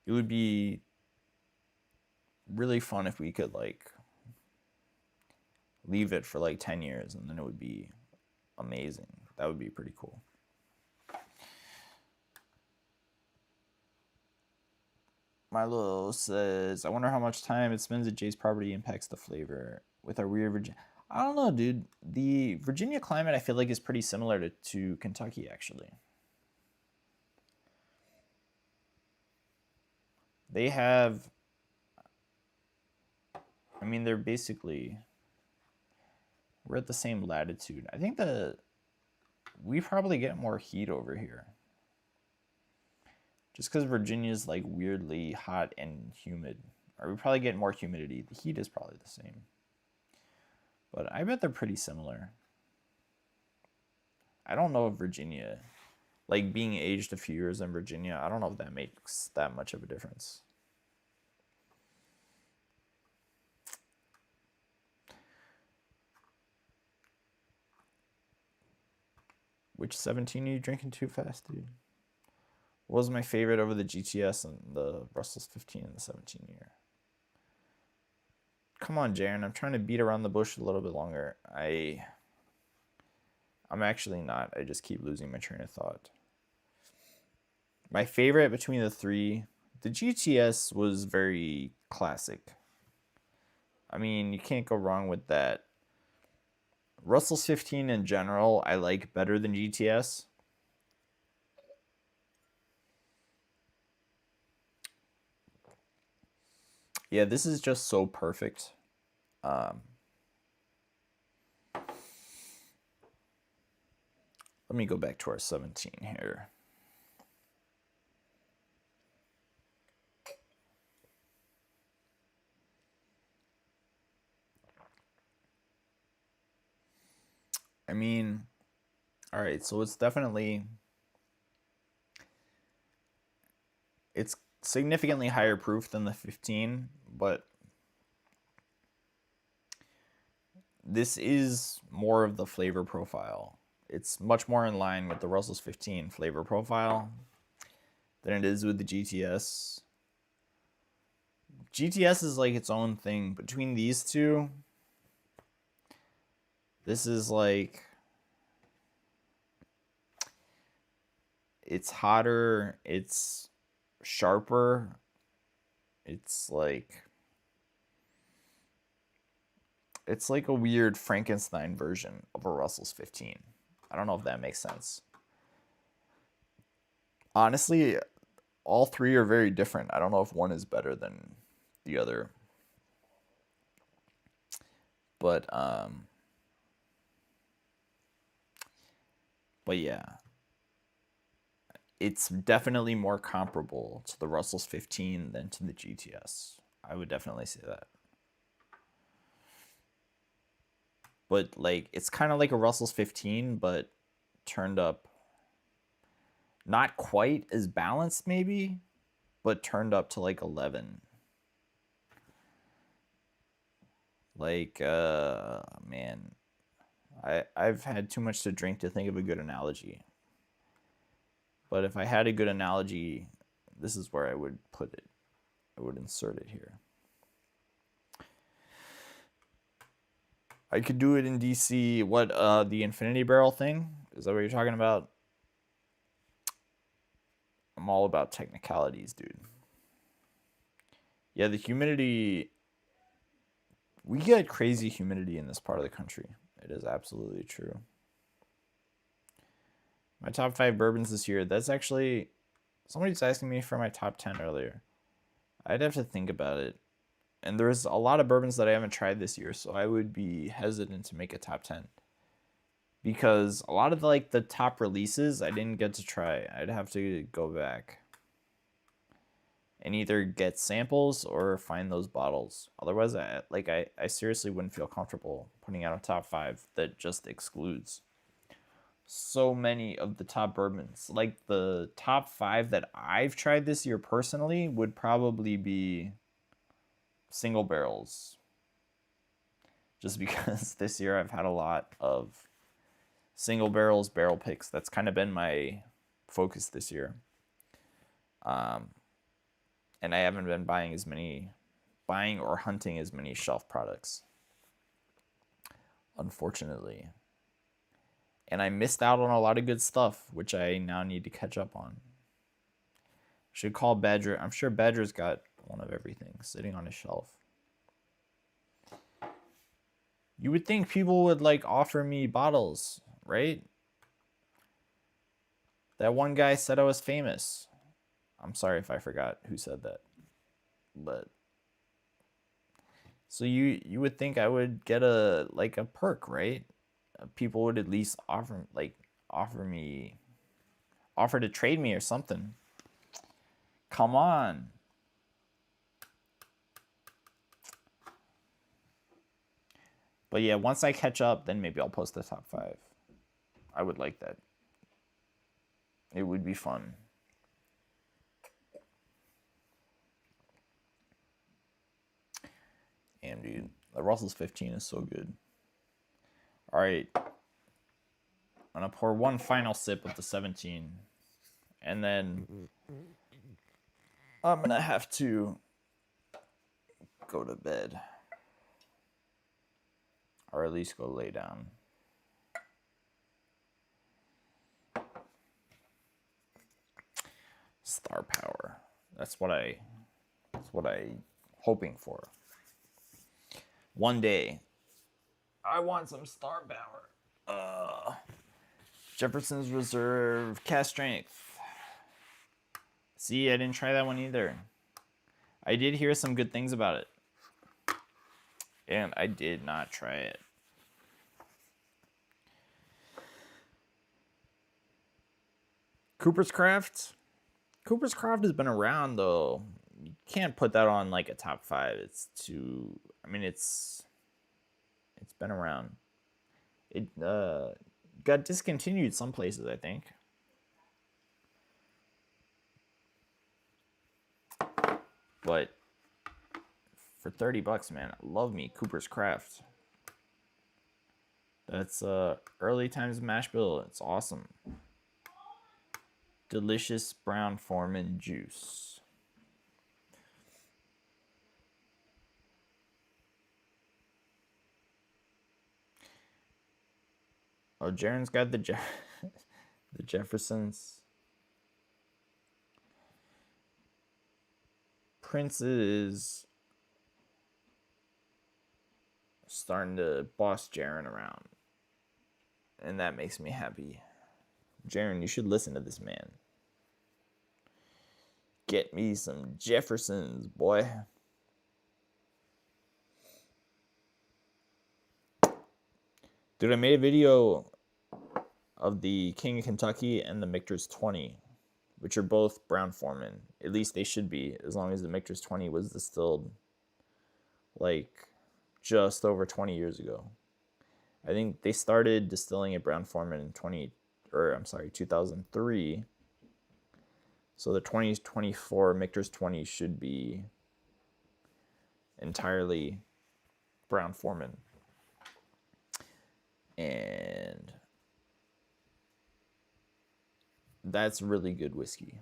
It would be really fun if we could, like, leave it for, like, 10 years, and then it would be amazing. That would be pretty cool. Milo says, I wonder how much time it spends at Jay's property impacts the flavor with our weird Virginia. I don't know, dude. The Virginia climate, I feel like, is pretty similar to Kentucky, actually. They have... I mean, they're basically... We're at the same latitude. I think we probably get more heat over here. Just because Virginia's, like, weirdly hot and humid. Or we probably get more humidity. The heat is probably the same. But I bet they're pretty similar. I don't know if Virginia, like, being aged a few years in Virginia, I don't know if that makes that much of a difference. Which 17 are you drinking too fast, dude? What was my favorite over the GTS and the Russell's 15 and the 17 year? Come on, Jaren. I'm trying to beat around the bush a little bit longer. I'm actually not. I just keep losing my train of thought. My favorite between the three, the GTS was very classic. I mean, you can't go wrong with that. Russell's 15 in general, I like better than GTS. Yeah, this is just so perfect. Let me go back to our 17 here. I mean, all right, so it's significantly higher proof than the 15, but this is more of the flavor profile. It's much more in line with the Russell's 15 flavor profile. than it is with the GTS. GTS is like its own thing. Between these two, this is like, it's hotter, it's sharper, it's like a weird Frankenstein version of a Russell's 15. I don't know if that makes sense. Honestly, all three are very different. I don't know if one is better than the other. But yeah. It's definitely more comparable to the Russell's 15 than to the GTS. I would definitely say that. But like, it's kind of like a Russell's 15, but turned up. Not quite as balanced, maybe, but turned up to like 11. Like, man, I've had too much to drink to think of a good analogy. But if I had a good analogy, this is where I would put it. I would insert it here. I could do it in DC. What, the Infinity Barrel thing? Is that what you're talking about? I'm all about technicalities, dude. Yeah, the humidity. We get crazy humidity in this part of the country. It is absolutely true. My top 5 bourbons this year. That's actually, somebody's asking me for my top 10 earlier. I'd have to think about it. And there's a lot of bourbons that I haven't tried this year, so I would be hesitant to make a top 10. Because a lot of the top releases I didn't get to try. I'd have to go back and either get samples or find those bottles. Otherwise, I seriously wouldn't feel comfortable putting out a top 5 that just excludes so many of the top bourbons. Like, the top 5 that I've tried this year personally would probably be single barrels. Just because this year I've had a lot of single barrels, barrel picks. That's kind of been my focus this year. And I haven't been buying or hunting as many shelf products, unfortunately. And I missed out on a lot of good stuff, which I now need to catch up on. Should call Badger. I'm sure Badger's got one of everything sitting on his shelf. You would think people would offer me bottles, right? That one guy said I was famous. I'm sorry if I forgot who said that. But so you would think I would get a perk, right? People would at least offer to trade me or something. Come on. But yeah, once I catch up, then maybe I'll post the top 5. I would like that. It would be fun. Damn, dude. The Russell's 15 is so good. All right. I'm going to pour one final sip of the 17. And then I'm going to have to go to bed. Or at least go lay down. Star power. That's what I hoping for. One day, I want some star power. Jefferson's Reserve, cast strength. See, I didn't try that one either. I did hear some good things about it. And I did not try it. Cooper's Craft. Cooper's Craft has been around, though. You can't put that on a top 5. It's too... I mean, it's been around. It got discontinued some places, I think. But for $30, man, love me Cooper's Craft. That's early times mash bill. It's awesome. delicious brown Foreman juice. Oh, Jaren's got the the Jeffersons. Prince is starting to boss Jaren around, and that makes me happy. Jaren, you should listen to this man. Get me some Jeffersons, boy. Dude, I made a video of the King of Kentucky and the Michter's 20, which are both brown Foreman. At least they should be, as long as the Michter's 20 was distilled like just over 20 years ago. I think they started distilling at brown Foreman in 2003. So the 2024 Michter's 20 should be entirely brown Foreman. And that's really good whiskey.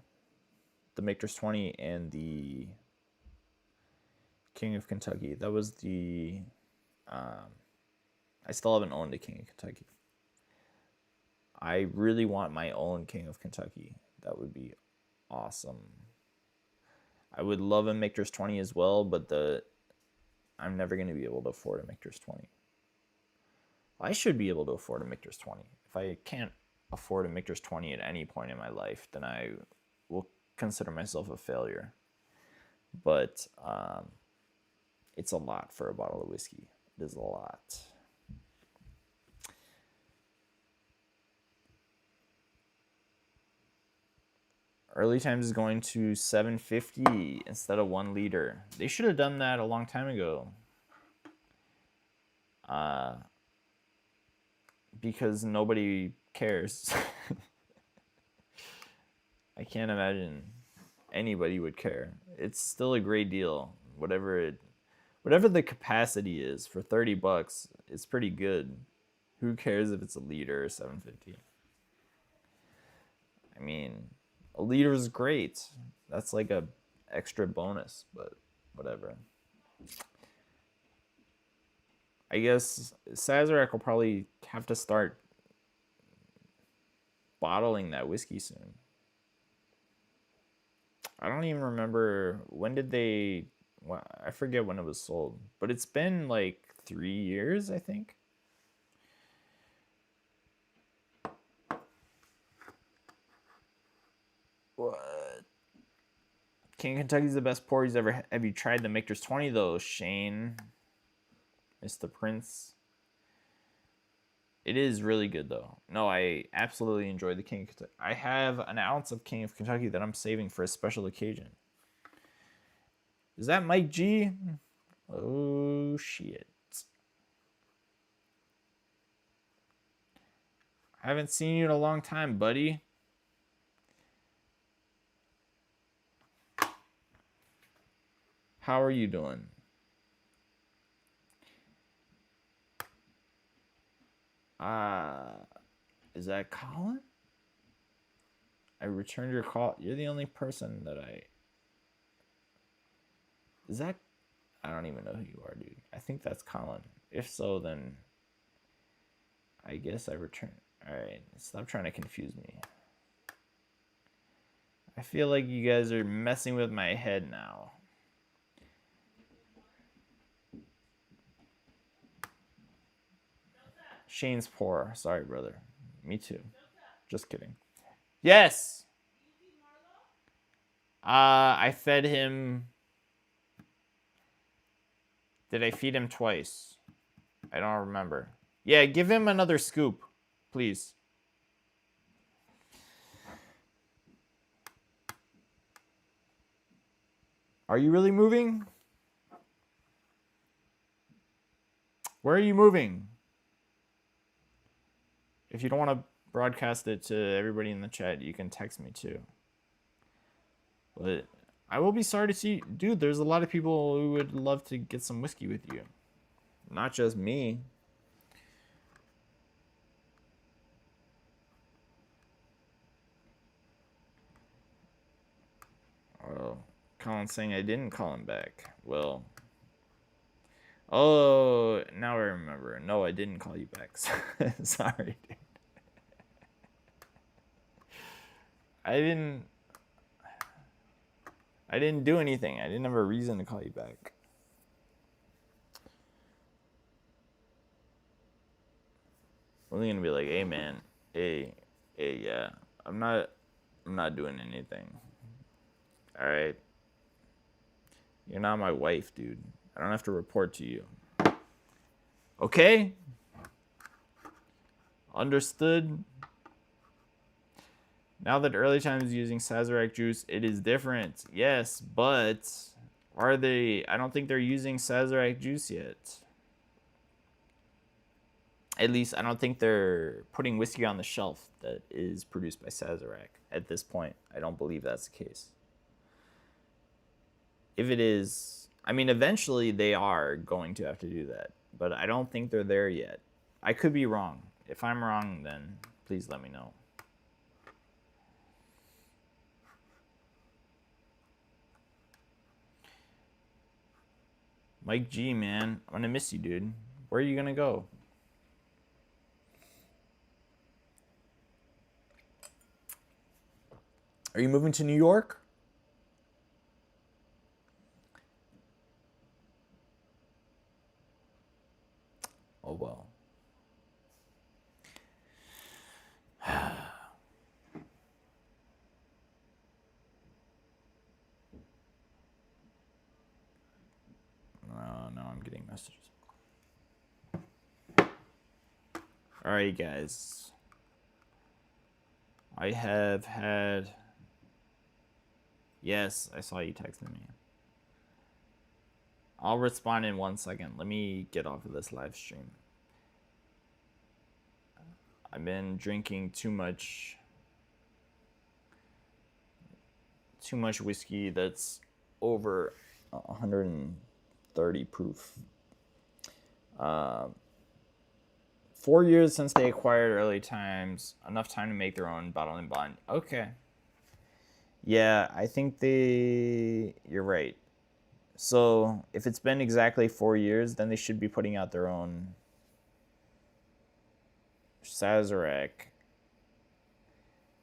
The Michter's 20 and the King of Kentucky. That was the... I still haven't owned a King of Kentucky. I really want my own King of Kentucky. That would be awesome. I would love a Michter's 20 as well, but I'm never going to be able to afford a Michter's 20. I should be able to afford a Michter's 20. If I can't afford a Michter's 20 at any point in my life, then I will consider myself a failure. But it's a lot for a bottle of whiskey. It is a lot. Early Times is going to 750 instead of 1 liter. They should have done that a long time ago. Because nobody cares. I can't imagine anybody would care. It's still a great deal. Whatever the capacity is for $30, it's pretty good. Who cares if it's a liter or 750? I mean, a liter is great. That's like a extra bonus, but whatever. I guess Sazerac will probably have to start bottling that whiskey soon. I don't even remember when did they... Well, I forget when it was sold, but it's been like 3 years, I think. What? King of Kentucky's the best pour he's ever had. Have you tried the Michter's 20 though, Shane? Mr. Prince. It is really good though. No, I absolutely enjoy the King of Kentucky. I have an ounce of King of Kentucky that I'm saving for a special occasion. Is that Mike G? Oh shit. I haven't seen you in a long time, buddy. How are you doing? Is that Colin? I returned your call. You're the only person that Is that... I don't even know who you are, dude. I think that's Colin. If so, then I guess I return. Alright, stop trying to confuse me. I feel like you guys are messing with my head now. Shane's poor. Sorry, brother. Me too. Just kidding. Yes! I fed him... Did I feed him twice? I don't remember. Yeah, give him another scoop, please. Are you really moving? Where are you moving? If you don't want to broadcast it to everybody in the chat, you can text me too. But I will be sorry to see... Dude, there's a lot of people who would love to get some whiskey with you. Not just me. Colin's saying I didn't call him back. Well. Oh, now I remember. No, I didn't call you back. Sorry, dude. I didn't do anything. I didn't have a reason to call you back. I'm gonna be like, hey man, hey, yeah, I'm not doing anything. All right, you're not my wife, dude. I don't have to report to you. Okay? Understood? Now that Early Time is using Sazerac juice, it is different. Yes, but are they? I don't think they're using Sazerac juice yet. At least I don't think they're putting whiskey on the shelf that is produced by Sazerac at this point. I don't believe that's the case. If it is, I mean, eventually they are going to have to do that, but I don't think they're there yet. I could be wrong. If I'm wrong, then please let me know. Mike G, man, I'm gonna miss you, dude. Where are you gonna go? Are you moving to New York? Oh, well. No, I'm getting messages. All right, guys. I have had... Yes, I saw you texting me. I'll respond in 1 second. Let me get off of this live stream. I've been drinking too much whiskey that's over 130 proof. 4 years since they acquired Early Times. Enough time to make their own bottling bond. Okay. Yeah, I think you're right. So if it's been exactly 4 years, then they should be putting out their own Sazerac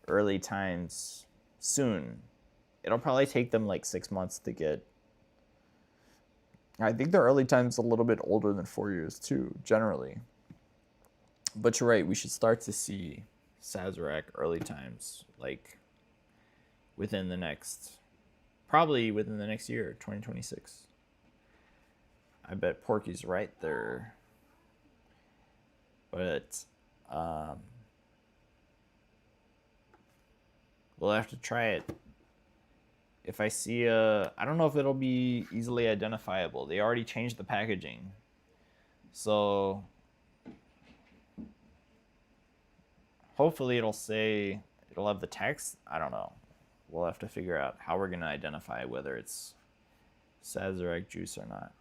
Early Times soon. It'll probably take them like 6 months to get. I think their Early Times a little bit older than 4 years too, generally. But you're right, we should start to see Sazerac Early Times like probably within the next year, 2026. I bet Porky's right there. But we'll have to try it. If I see I don't know if it'll be easily identifiable. They already changed the packaging. So hopefully it'll have the text. I don't know. We'll have to figure out how we're going to identify whether it's Sazerac juice or not.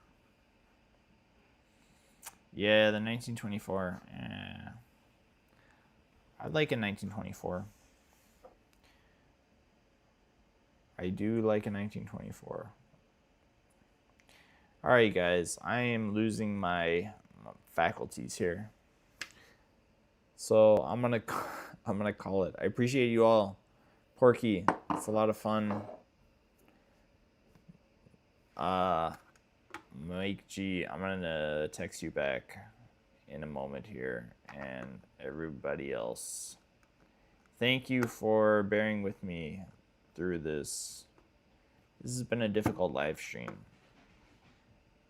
Yeah, the 1924. I'd like a 1924. I do like a 1924. All right, guys. I am losing my faculties here. So I'm gonna call it. I appreciate you all. Porky, it's a lot of fun. Mike G, I'm gonna text you back in a moment here, and everybody else. Thank you for bearing with me through this. This has been a difficult live stream.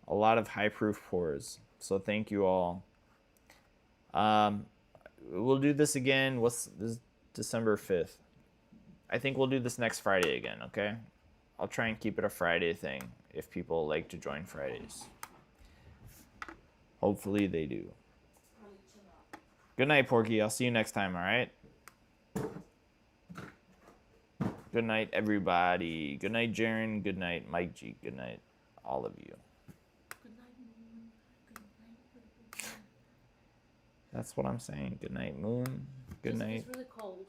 A lot of high proof pours, so thank you all. We'll do this again. What's this? December 5th. I think we'll do this next Friday again, okay? I'll try and keep it a Friday thing if people like to join Fridays. Hopefully they do. Good night, Porky. I'll see you next time, all right? Good night, everybody. Good night, Jaren. Good night, Mike G. Good night, all of you. Good night, Moon. Good night. That's what I'm saying. Good night, Moon. Good night. It's really cold.